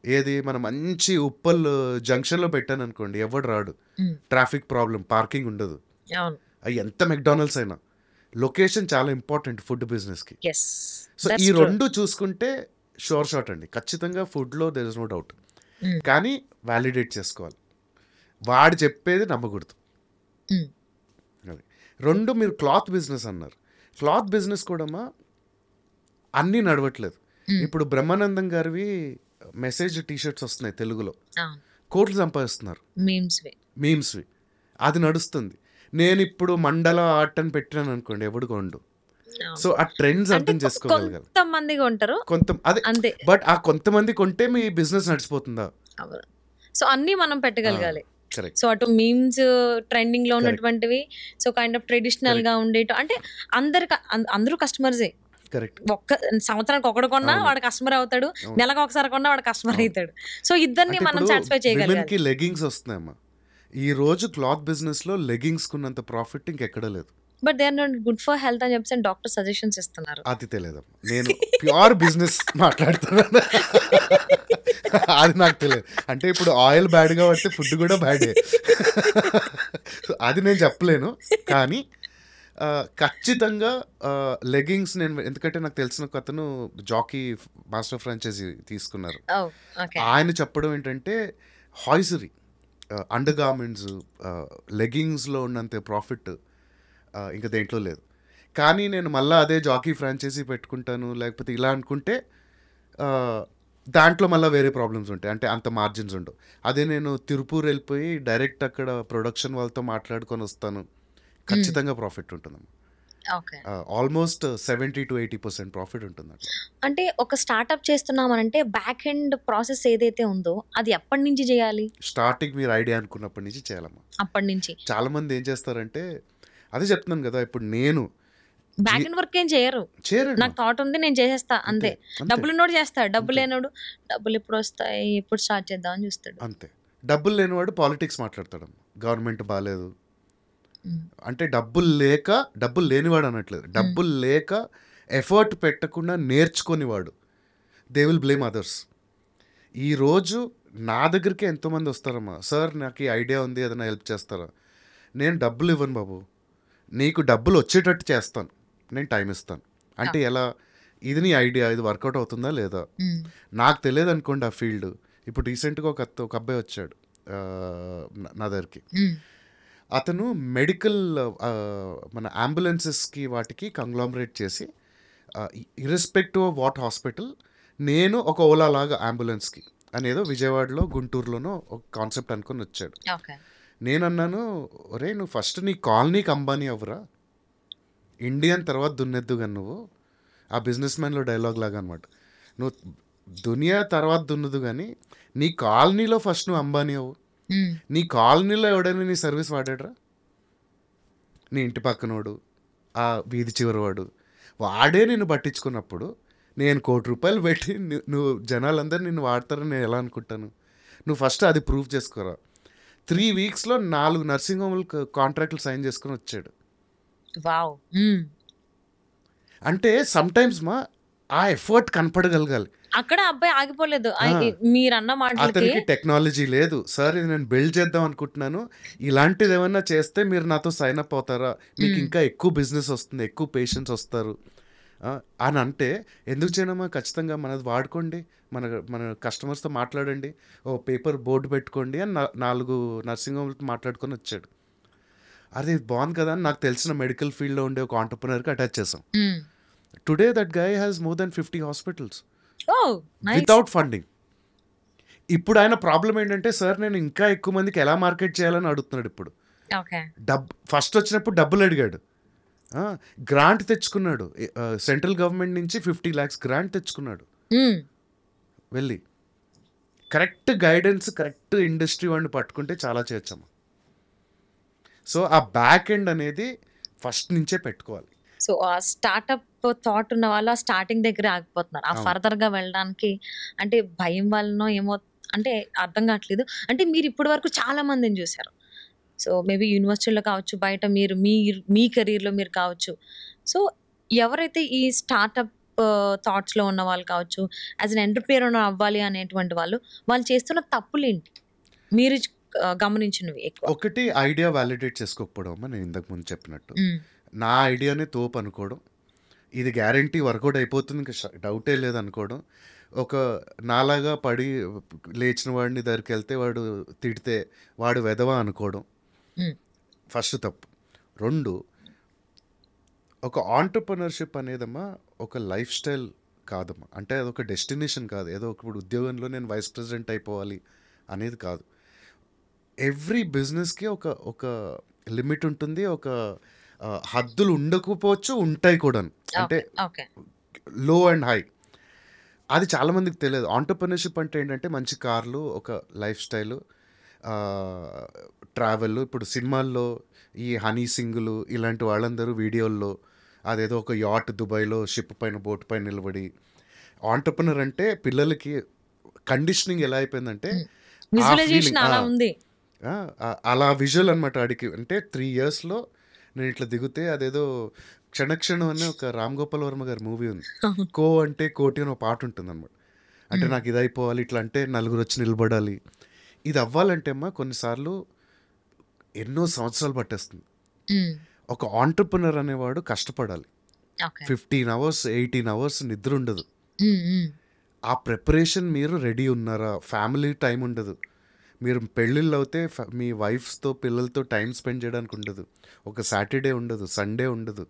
ఏది మన మంచి ఉప్పల్ జంక్షన్లో పెట్టాను అనుకోండి, ఎవడు రాడు, ట్రాఫిక్ ప్రాబ్లం, పార్కింగ్ ఉండదు. అవి ఎంత మెక్డానల్డ్స్ అయినా లొకేషన్ చాలా ఇంపార్టెంట్ ఫుడ్ బిజినెస్కి. సో ఈ రెండు చూసుకుంటే షోర్ షాట్ అండి, ఖచ్చితంగా ఫుడ్లో దెర్ ఇస్ నో డౌట్. కానీ వ్యాలిడేట్ చేసుకోవాలి, వాడు చెప్పేది నమ్మకూడదు. అది. రెండు, మీరు క్లాత్ బిజినెస్ అన్నారు. క్లాత్ బిజినెస్ కూడా అన్నీ నడవట్లేదు. ఇప్పుడు బ్రహ్మానందం గారివి మెసేజ్ టీషర్ట్స్ వస్తున్నాయి తెలుగులో, కోట్లు సంపాదిస్తున్నారు మీమ్స్వి, అది నడుస్తుంది. నేను ఇప్పుడు మండల ఆర్ట్ అని పెట్టినాను అనుకోండి, ఎవడు కొండు. సో ఆ ట్రెండ్స్ అర్థం చేసుకోగలగాలి. కొంతమంది కొంటారు, అదే. బట్ ఆ కొంతమంది కొంటే మీ బిజినెస్ నడిచిపోతుందా? సో అన్ని మనం పెట్టగలగాలి. సో అటు మీమ్స్ ట్రెండింగ్ లో ఉన్నటువంటివి, సో కైండ్ ఆఫ్ ట్రెడిషనల్ గా ఉండేట, అంటే అందరూ కస్టమర్సే. ఒక్క సంవత్సరానికి ఒకడు కొన్నా వాడు కస్టమర్ అవుతాడు, నెలకు ఒకసారి కొన్నా వాడు కస్టమర్ అవుతాడు. సో ఇద్దరిని మనం సాటిస్ఫై చేయగలగాలి. లెగ్గింగ్స్ వస్తున్నాయమ్మా ఈ రోజు, క్లాత్ బిజినెస్ లో లెగ్గింగ్స్ కున్నంత ప్రాఫిట్ ఇంకెక్కడ లేదు. But they are not good for health అని చెప్పి డాక్టర్ సజెషన్స్ ఇస్తున్నారు. అది తెలియదమ్మా, నేను ప్యూర్ బిజినెస్ మాట్లాడుతున్నాను, అది నాకు తెలియదు. అంటే ఇప్పుడు ఆయిల్ బ్యాడ్ కాబట్టి ఫుడ్ కూడా బ్యాడే, అది నేను చెప్పలేను. కానీ ఖచ్చితంగా లెగ్గింగ్స్ నేను, ఎందుకంటే నాకు తెలిసిన ఒక అతను జాకీ మాస్టర్ ఫ్రాంచైజీ తీసుకున్నారు. ఆయన చెప్పడం ఏంటంటే హాయిజరీ, అండర్ గార్మెంట్స్, లెగ్గింగ్స్లో ఉన్నంత ప్రాఫిట్ ఇంకా దేంట్లో లేదు. కానీ నేను మళ్ళీ అదే జాకీ ఫ్రాంచైజీ పెట్టుకుంటాను లేకపోతే ఇలా అనుకుంటే దాంట్లో మళ్ళీ వేరే ప్రాబ్లమ్స్ ఉంటాయి, అంటే అంత మార్జిన్స్ ఉండవు. అదే నేను తిరుపూర్ వెళ్ళిపోయి డైరెక్ట్ అక్కడ ప్రొడక్షన్ వాళ్ళతో మాట్లాడుకొని వస్తాను, ఖచ్చితంగా ప్రాఫిట్ ఉంటుంది. ఆల్మోస్ట్ 70 to 80% ప్రాఫిట్ ఉంటుంది. అంటే ఒక స్టార్ట్అప్ చేస్తున్నామనంటే బ్యాక్ ఎండ్ ప్రాసెస్ ఏదైతే ఉందో అది ఎప్పటి నుంచి చేయాలి? స్టార్టింగ్ మీరు ఐడియా అనుకున్నప్పటి నుంచి చేయాలమ్మా. అప్పటి నుంచి చాలా మంది ఏం చేస్తారంటే, అదే చెప్తున్నాను కదా, ఇప్పుడు నేను బ్యాక్ ఎండ్ వర్క్ ఏం చేయరు, నాకు థాట్ ఉంది నేను చేసేస్తా అంతే. డబ్బులు నోడు చేస్తాడు, డబ్బులు లేనోడు డబ్బులు ఎప్పుడు వస్తాయి ఎప్పుడు స్టార్ట్ చేద్దాం అని చూస్తాడు అంతే. డబ్బులు లేనివాడు పాలిటిక్స్ మాట్లాడతాడు, గవర్నమెంట్ బాగాలేదు అంటే. డబ్బులు లేనివాడు అనట్లేదు, డబ్బులు లేక ఎఫర్ట్ పెట్టకుండా నేర్చుకునేవాడు, దే విల్ బ్లేమ్ అదర్స్. ఈరోజు నా దగ్గరికి ఎంతోమంది వస్తారమ్మా, సార్ నాకు ఈ ఐడియా ఉంది ఏదైనా హెల్ప్ చేస్తారా? నేను డబ్బులు ఇవ్వను బాబు, నీకు డబ్బులు వచ్చేటట్టు చేస్తాను, నేను టైం ఇస్తాను. అంటే ఎలా, ఇది నీ ఐడియా, ఇది వర్కౌట్ అవుతుందా లేదా? నాకు తెలియదు అనుకోండి ఆ ఫీల్డ్. ఇప్పుడు రీసెంట్గా ఒక అబ్బాయి వచ్చాడు నా దగ్గరికి, అతను మెడికల్ మన అంబులెన్సెస్కి వాటికి కంగ్లామరేట్ చేసి, ఇర్రెస్పెక్టివ్ ఆఫ్ వాట్ హాస్పిటల్, నేను ఒక ఓలా లాగా అంబులెన్స్కి అనేదో విజయవాడలో గుంటూరులోనో ఒక కాన్సెప్ట్ అనుకుని వచ్చాడు. నేనన్నాను, ఒరే నువ్వు ఫస్ట్ నీ కాలనీకి అంబానీ అవ్వరా, ఇండియన్ తర్వాత దున్నెద్దు కానీ నువ్వు, ఆ బిజినెస్ మ్యాన్లో డైలాగ్ లాగా అనమాట. నువ్వు దునియా తర్వాత దున్నదు కానీ నీ కాలనీలో ఫస్ట్ నువ్వు అంబానీ అవ్వు. నీ కాలనీలో ఎవడైనా నీ సర్వీస్ వాడాడరా, నీ ఇంటి పక్కనోడు, ఆ వీధి చివరివాడు, వాడే నిన్ను పట్టించుకున్నప్పుడు నేను ₹1,00,00,000 పెట్టి నువ్వు జనాలందరూ నిన్ను వాడతారని నేను ఎలా అనుకుంటాను? నువ్వు ఫస్ట్ అది ప్రూవ్ చేసుకోరా. 3 వీక్స్లో 4 నర్సింగ్ హోమ్లకు కాంట్రాక్ట్లు సైన్ చేసుకుని వచ్చాడు. వావ్. అంటే సమ్టైమ్స్ ఆ ఎఫర్ట్ కనపడగలగాలి. అక్కడ అబ్బాయి ఆగిపోలేదు. మీరన్న మాటలకి అతనికి టెక్నాలజీ లేదు, సార్ ఇది నేను బిల్డ్ చేద్దాం అనుకుంటున్నాను, ఇలాంటిది ఏమన్నా చేస్తే మీరు నాతో సైన్ అప్ అవుతారా, మీకు ఇంకా ఎక్కువ బిజినెస్ వస్తుంది, ఎక్కువ పేషెంట్స్ వస్తారు అని అంటే ఎందుకు చేయనమ్మా, ఖచ్చితంగా మనది వాడుకోండి, మన మన కస్టమర్స్తో మాట్లాడండి, ఓ పేపర్ బోర్డు పెట్టుకోండి అని 4 నర్సింగ్ హోమ్లతో మాట్లాడుకొని వచ్చాడు. అది బాగుంది కదా అని నాకు తెలిసిన మెడికల్ ఫీల్డ్లో ఉండే ఒక ఆంటర్ప్రెనర్కి అటాచ్ చేసాం. Today that guy has more than 50 hospitals without funding. ఇప్పుడు ఆయన ప్రాబ్లం ఏంటంటే, సార్ నేను ఇంకా ఎక్కువ మందికి ఎలా మార్కెట్ చేయాలని అడుగుతున్నాడు. ఇప్పుడు ఫస్ట్ వచ్చినప్పుడు డబ్బులు అడిగాడు, గ్రాంట్ తెచ్చుకున్నాడు, సెంట్రల్ గవర్నమెంట్ నుంచి 50 lakhs గ్రాంట్ తెచ్చుకున్నాడు. వెళ్ళి కరెక్ట్ గైడెన్స్, కరెక్ట్ ఇండస్ట్రీ వాడిని పట్టుకుంటే చాలా చేయొచ్చమ్మా. సో ఆ బ్యాక్ ఎండ్ అనేది ఫస్ట్ నుంచే పెట్టుకోవాలి. సో ఆ స్టార్ట్అప్ థాట్ ఉన్న వాళ్ళు ఆ స్టార్టింగ్ దగ్గర ఆగిపోతున్నారు. ఆ ఫర్దర్గా వెళ్ళడానికి అంటే భయం వల్లనో ఏమో అంటే అర్థం కావట్లేదు. అంటే మీరు ఇప్పటి వరకు చాలా మందిని చూసారు. సో మేబీ యూనివర్సిటీలో కావచ్చు, బయట మీరు మీ కెరీర్లో మీరు కావచ్చు. సో ఎవరైతే ఈ స్టార్ట్అప్ థాట్స్లో ఉన్న వాళ్ళు కావచ్చు, యాజ్ అన్ ఎంటర్‌ప్రెన్యూర్ అవ్వాలి అనేటువంటి వాళ్ళు చేస్తున్న తప్పులు ఏంటి మీరు గమనించినవి? ఒకటి, ఐడియా వ్యాలిడేట్ చేసుకోకపోవడం అమ్మా. నేను ఇంతకు ముందు చెప్పినట్టు నా ఐడియానే తోపు అనుకోవడం, ఇది గ్యారంటీ వర్కౌట్ అయిపోతుంది ఇంకా డౌటే లేదు అనుకోవడం, ఒక నాలాగా పడి లేచిన వాడిని దగ్గరికి వెళ్తే వాడు తిడితే వాడు వెధవ అనుకోవడం ఫస్ట్ తప్పు. 2, ఒక ఆంటర్‌ప్రెన్యూర్‌షిప్ అనేదమ్మా ఒక లైఫ్ స్టైల్ కాదమ్మా. అంటే అదొక డెస్టినేషన్ కాదు, ఏదో ఇప్పుడు ఉద్యోగంలో నేను వైస్ ప్రెసిడెంట్ అయిపోవాలి అనేది కాదు. ఎవ్రీ బిజినెస్కి ఒక లిమిట్ ఉంటుంది, ఒక హద్దులు ఉండకపోవచ్చు, ఉంటాయి కూడా. అంటే లో అండ్ హై, అది చాలామందికి తెలియదు. ఆంటర్‌ప్రెన్యూర్‌షిప్ అంటే ఏంటంటే మంచి కార్లు, ఒక లైఫ్ స్టైలు, ట్రావెల్. ఇప్పుడు సినిమాల్లో ఈ హనీ సింగులు ఇలాంటి వాళ్ళందరూ వీడియోల్లో అదేదో ఒక యాట్ దుబాయ్లో షిప్ పైన బోట్ పైన నిలబడి. ఆంటర్‌ప్రెన్యూర్ అంటే పిల్లలకి కండిషనింగ్ ఎలా అయిపోయిందంటే అలా విజువల్ అనమాట. ఆడికి అంటే 3 yearsలో నేను ఇట్లా దిగితే అదేదో క్షణక్షణం అనే ఒక రామ్ గోపాల్ వర్మ గారి మూవీ ఉంది, కో అంటే కోటి అని ఒక పాట ఉంటుంది అనమాట. అంటే నాకు ఇది అయిపోవాలి, ఇట్లా అంటే నలుగురు వచ్చి నిలబడాలి. ఇది అవ్వాలంటే అమ్మా కొన్నిసార్లు ఎన్నో సంవత్సరాలు పట్టేస్తుంది. ఒక ఆంటర్‌ప్రెన్యూర్ అనేవాడు కష్టపడాలి. 15 hours 18 hours నిద్ర ఉండదు. ఆ ప్రిపరేషన్ మీరు రెడీ ఉన్నారా? ఫ్యామిలీ టైం ఉండదు. మీరు పెళ్ళిళ్ళు అవుతే మీ వైఫ్స్తో పిల్లలతో టైం స్పెండ్ చేయడానికి ఉండదు. ఒక సాటర్డే ఉండదు, సండే ఉండదు.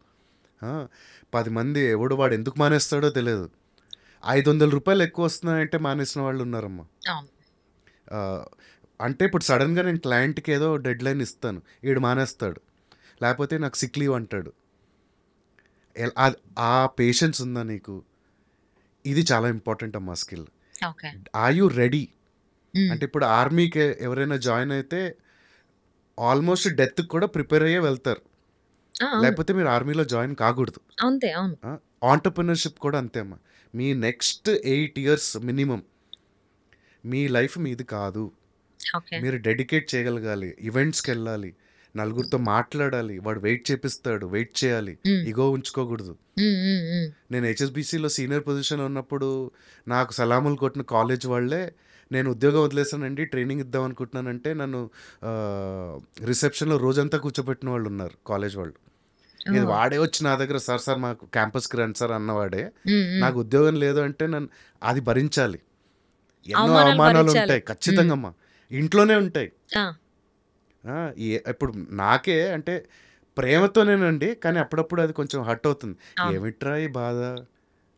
10 మంది ఎవడు వాడు ఎందుకు మానేస్తాడో తెలియదు. ₹500 ఎక్కువ వస్తున్నాయంటే మానేసిన వాళ్ళు ఉన్నారమ్మా. అంటే ఇప్పుడు సడన్గా నేను క్లయింట్కి ఏదో డెడ్ లైన్ ఇస్తాను, వీడు మానేస్తాడు, లేకపోతే నాకు సిక్ లీవ్ అంటాడు. ఆ పేషెన్స్ ఉందా నీకు? ఇది చాలా ఇంపార్టెంట్ అమ్మా స్కిల్. Are you ready? అంటే ఇప్పుడు ఆర్మీకి ఎవరైనా జాయిన్ అయితే ఆల్మోస్ట్ డెత్కి కూడా ప్రిపేర్ అయ్యే వెళ్తారు, లేకపోతే మీరు ఆర్మీలో జాయిన్ కాకూడదు. ఆంటర్‌ప్రెన్యూర్‌షిప్ కూడా అంతే అమ్మా. మీ నెక్స్ట్ 8 years మినిమం మీ లైఫ్ మీది కాదు. మీరు డెడికేట్ చేయగలగాలి, ఈవెంట్స్కి వెళ్ళాలి, నలుగురితో మాట్లాడాలి, వాడు వెయిట్ చేపిస్తాడు, వెయిట్ చేయాలి, ఇగో ఉంచుకోకూడదు. నేను HSBCలో సీనియర్ పొజిషన్లో ఉన్నప్పుడు నాకు సలాములు కొట్టిన కాలేజ్ వాళ్ళే నేను ఉద్యోగం వదిలేసానండి, ట్రైనింగ్ ఇద్దాం అనుకుంటున్నానంటే నన్ను రిసెప్షన్లో రోజంతా కూర్చోబెట్టిన వాళ్ళు ఉన్నారు కాలేజ్ వాళ్ళు. ఇది వాడే వచ్చి నా దగ్గర సార్ మాకు క్యాంపస్కి రండి సార్ అన్నవాడే నాకు ఉద్యోగం లేదు అంటే నన్ను అది భరించాలి. ఎన్నో అవమానాలు ఉంటాయి ఖచ్చితంగా అమ్మా, ఇంట్లోనే ఉంటాయి. ఇప్పుడు నాకే అంటే ప్రేమతోనేనండి, కానీ అప్పుడప్పుడు అది కొంచెం హర్ట్ అవుతుంది. ఏమిట్రా ఈ బాధ,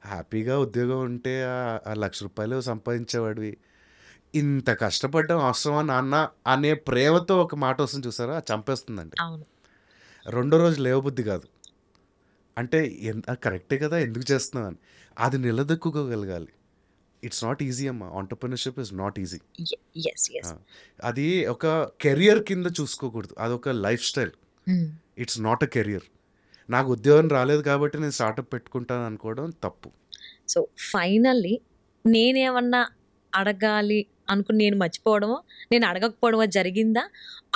హ్యాపీగా ఉద్యోగం ఉంటే ఆ ₹1,00,000 సంపాదించేవాడివి, ఇంత కష్టపడడం అవసరమా నాన్న అనే ప్రేమతో ఒక మాట వస్తుంది చూసారా, అది చంపేస్తుందండి. అవును. రెండో రోజు లేవబుద్ధి కాదు. అంటే కరెక్టే కదా, ఎందుకు చేస్తున్నావు అని. అది నిలదొక్కుకోగలగాలి. ఇట్స్ నాట్ ఈజీ అమ్మా. Entrepreneurship is not easy. Yes yes. అది ఒక కెరియర్ కింద చూసుకోకూడదు, అదొక life style. It's not a career. నాకు ఉద్యోగం రాలేదు కాబట్టి నేను స్టార్టప్ పెట్టుకుంటాను అనుకోవడం తప్పు. సో ఫైనల్లీ నేనేమన్నా అడగాలి అనుకుని నేను మర్చిపోవడమో, నేను అడగకపోవడమో జరిగిందా?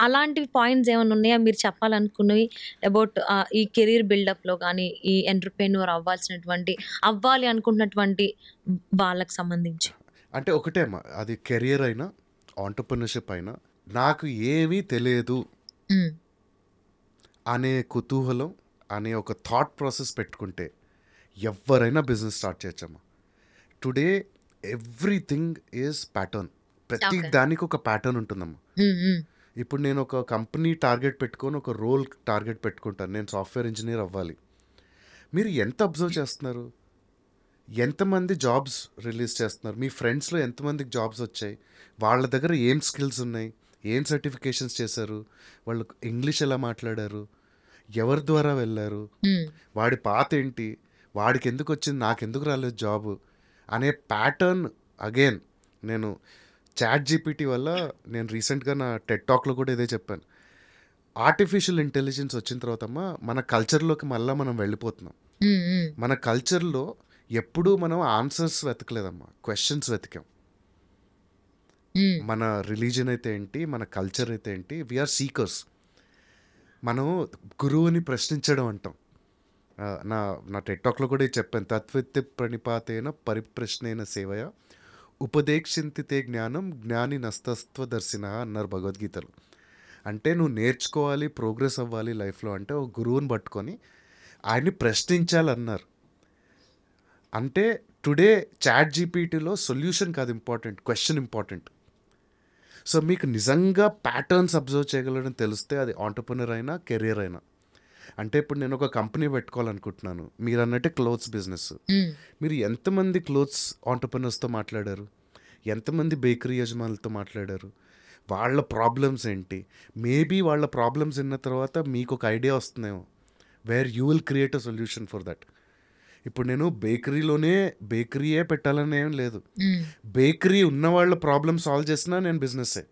అలాంటి పాయింట్స్ ఏమైనా ఉన్నాయా మీరు చెప్పాలనుకున్నవి అబౌట్ ఈ కెరీర్ బిల్డప్లో కానీ, ఈ ఎంటర్‌ప్రెన్యూర్ అవ్వాలి అనుకుంటున్నటువంటి వాళ్ళకి సంబంధించి? అంటే ఒకటే అమ్మా, అది కెరియర్ అయినా ఆంటర్‌ప్రెన్యూర్‌షిప్ అయినా, నాకు ఏమీ తెలియదు మ్మ్. అనే కుతూహలం అనే ఒక థాట్ ప్రాసెస్ పెట్టుకుంటే ఎవరైనా బిజినెస్ స్టార్ట్ చేయొచ్చమ్మా. Today everything is pattern. ప్రతి Okay. దానికి ఒక ప్యాటర్న్ ఉంటుందమ్మా. మ్మ్, మ్మ్. ఇప్పుడు నేను ఒక కంపెనీ టార్గెట్ పెట్టుకొని ఒక రోల్ టార్గెట్ పెట్టుకుంటాను, నేను సాఫ్ట్వేర్ ఇంజనీర్ అవ్వాలి. మీరు ఎంత అబ్జర్వ్ చేస్తున్నారు? ఎంతమంది జాబ్స్ రిలీజ్ చేస్తున్నారు? మీ ఫ్రెండ్స్లో ఎంతమందికి జాబ్స్ వచ్చాయి? వాళ్ళ దగ్గర ఏం స్కిల్స్ ఉన్నాయి? ఏం సర్టిఫికేషన్స్ చేశారు? వాళ్ళు ఇంగ్లీష్ ఎలా మాట్లాడారు? ఎవరి ద్వారా వెళ్ళారు? మ్మ్. వాడి పాత ఏంటి? వాడికి ఎందుకు వచ్చింది, నాకెందుకు రాలేదు జాబ్ అనే ప్యాటర్న్. అగైన్ నేను చాట్ జీపీటీ వల్ల, నేను రీసెంట్గా నా టెడ్ టాక్లో కూడా ఇదే చెప్పాను, ఆర్టిఫిషియల్ ఇంటెలిజెన్స్ వచ్చిన తర్వాత మన కల్చర్లోకి మళ్ళీ మనం వెళ్ళిపోతున్నాం. మ్మ్, మ్మ్. మన కల్చర్లో ఎప్పుడూ మనం ఆన్సర్స్ వెతకలేదమ్మా, క్వశ్చన్స్ వెతికాం. మ్మ్. మన రిలీజన్ అయితే ఏంటి, మన కల్చర్ అయితే ఏంటి, వీఆర్ సీకర్స్. మనం గురువుని ప్రశ్నించడం అంటాం. నా నా టెడ్ టాక్లో కూడా ఇది చెప్పాను, తత్విత్తి ప్రణిపాతేన పరిప్రశ్నేన సేవయ ఉపదేక్షింతితే జ్ఞానం జ్ఞాని నస్తత్వదర్శిన అన్నారు భగవద్గీతలో. అంటే నువ్వు నేర్చుకోవాలి, ప్రోగ్రెస్ అవ్వాలి లైఫ్లో అంటే ఒక గురువుని పట్టుకొని ఆయన్ని ప్రశ్నించాలన్నారు. అంటే టుడే చాట్ జీపీటీలో సొల్యూషన్ కాదు ఇంపార్టెంట్, క్వశ్చన్ ఇంపార్టెంట్. సో మీకు నిజంగా ప్యాటర్న్స్ అబ్జర్వ్ చేయగలడం తెలిస్తే అది ఆంటర్‌ప్రెన్యూర్ అయినా కెరియర్ అయినా. అంటే ఇప్పుడు నేను ఒక కంపెనీ పెట్టుకోవాలనుకుంటున్నాను, మీరు అన్నట్టే క్లోత్స్ బిజినెస్. మ్మ్. మీరు ఎంతమంది క్లోత్స్ ఆంటర్‌ప్రెన్యూర్స్‌తో మాట్లాడారు? ఎంతమంది బేకరీ యజమానులతో మాట్లాడారు? వాళ్ళ ప్రాబ్లమ్స్ ఏంటి? మేబీ వాళ్ళ ప్రాబ్లమ్స్ విన్న తర్వాత మీకు ఒక ఐడియా వస్తుందేమో, where you will create a solution for that. ఇప్పుడు నేను బేకరీయే పెట్టాలని ఏం లేదు. మ్మ్. బేకరీ ఉన్న వాళ్ళ ప్రాబ్లమ్ సాల్వ్ చేసినా నేను బిజినెస్సే.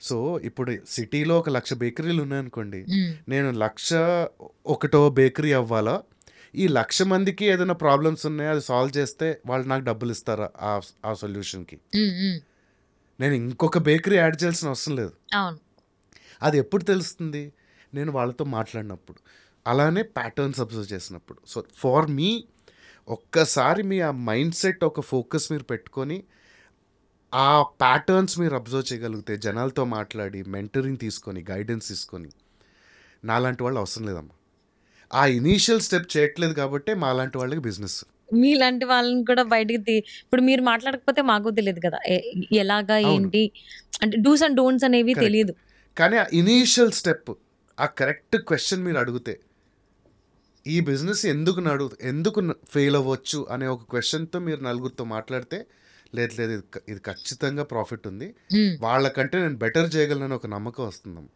సో ఇప్పుడు సిటీలో 1,00,000 బేకరీలు ఉన్నాయనుకోండి, మ్మ్. నేను 1,01 బేకరీ అవ్వాలా? ఈ 1,00,000 మందికి ఏదైనా ప్రాబ్లమ్స్ ఉన్నాయో అది సాల్వ్ చేస్తే వాళ్ళు నాకు డబ్బులు ఇస్తారా ఆ సొల్యూషన్కి? మ్మ్, మ్మ్. నేను ఇంకొక బేకరీ యాడ్ చేయాల్సిన అవసరం లేదు. అవును. అది ఎప్పుడు తెలుస్తుంది? నేను వాళ్ళతో మాట్లాడినప్పుడు, అలానే ప్యాటర్న్స్ అబ్జర్వ్ చేసినప్పుడు. సో ఫార్ మీ, ఒక్కసారి మీ ఆ మైండ్ సెట్, ఒక ఫోకస్ మీరు పెట్టుకొని ఆ ప్యాటర్న్స్ మీరు అబ్జర్వ్ చేయగలిగితే, జనాలతో మాట్లాడి మెంటరింగ్ తీసుకొని గైడెన్స్ తీసుకొని, నాలాంటి వాళ్ళు అవసరం లేదమ్మా. ఆ ఇనీషియల్ స్టెప్ చేయట్లేదు కాబట్టి మాలాంటి వాళ్ళకి బిజినెస్. మీలాంటి వాళ్ళని కూడా బయటికి ఇప్పుడు మీరు మాట్లాడకపోతే మాకు తెలియదు కదా ఎలాగా అవును, ఏంటి అంటే డూస్ అండ్ డోంట్స్ అనేవి కరెక్ట్. తెలియదు. కానీ ఆ ఇనీషియల్ స్టెప్, ఆ కరెక్ట్ క్వశ్చన్ మీరు అడిగితే, ఈ బిజినెస్ ఎందుకు ఫెయిల్ అవ్వచ్చు అనే ఒక క్వశ్చన్తో మీరు నలుగురితో మాట్లాడితే, లేదు లేదు ఇది ఖచ్చితంగా ప్రాఫిట్ ఉంది, మ్మ్. వాళ్ళకంటే నేను బెటర్ చేయగలను ఒక నమ్మకం వస్తుందమ్మ.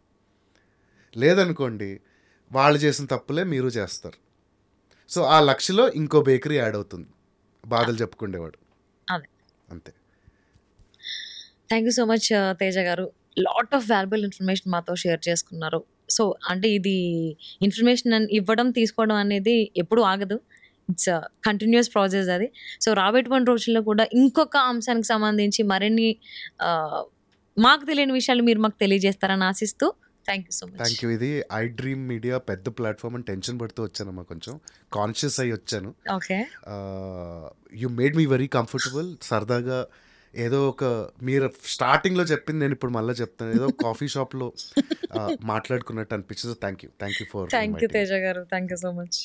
లేదనుకోండి, వాళ్ళు చేసిన తప్పులే మీరు చేస్తారు. సో ఆ లక్షలో ఇంకో బేకరీ యాడ్ అవుతుంది, బాధలు చెప్పుకునేవాడు. అదే. అంతే. Thank you so much Teja గారు. లాట్ ఆఫ్ వాల్యుబుల్ ఇన్ఫర్మేషన్ మాతో షేర్ చేసుకున్నారు. సో అంటే ఇది ఇన్ఫర్మేషన్ ఇవ్వడం తీసుకోవడం అనేది ఎప్పుడు ఆగదు, ఇట్స్ కంటిన్యూస్ ప్రాసెస్ అది. సో రాబోయేటువంటి రోజుల్లో కూడా ఇంకొక అంశానికి సంబంధించి మరిన్ని మాకు తెలియని విషయాలు మీరు మాకు తెలియజేస్తారని ఆశిస్తూ thank you so much. Thank you. ఇది ఐ డ్రీమ్ మీడియా పెద్ద ప్లాట్ఫామ్ అని టెన్షన్ పడుతూ వచ్చానమ్మా, కొంచెం కాన్షియస్ అయ్యి వచ్చాను. Okay. You made me very comfortable. సరదాగా ఏదో ఒక, మీరు స్టార్టింగ్లో చెప్పింది నేను ఇప్పుడు మళ్ళీ చెప్తాను, ఏదో కాఫీ షాప్లో మాట్లాడుకున్నట్టు అనిపించింది. Thank you for thank you Teja గారు. Thank you so much.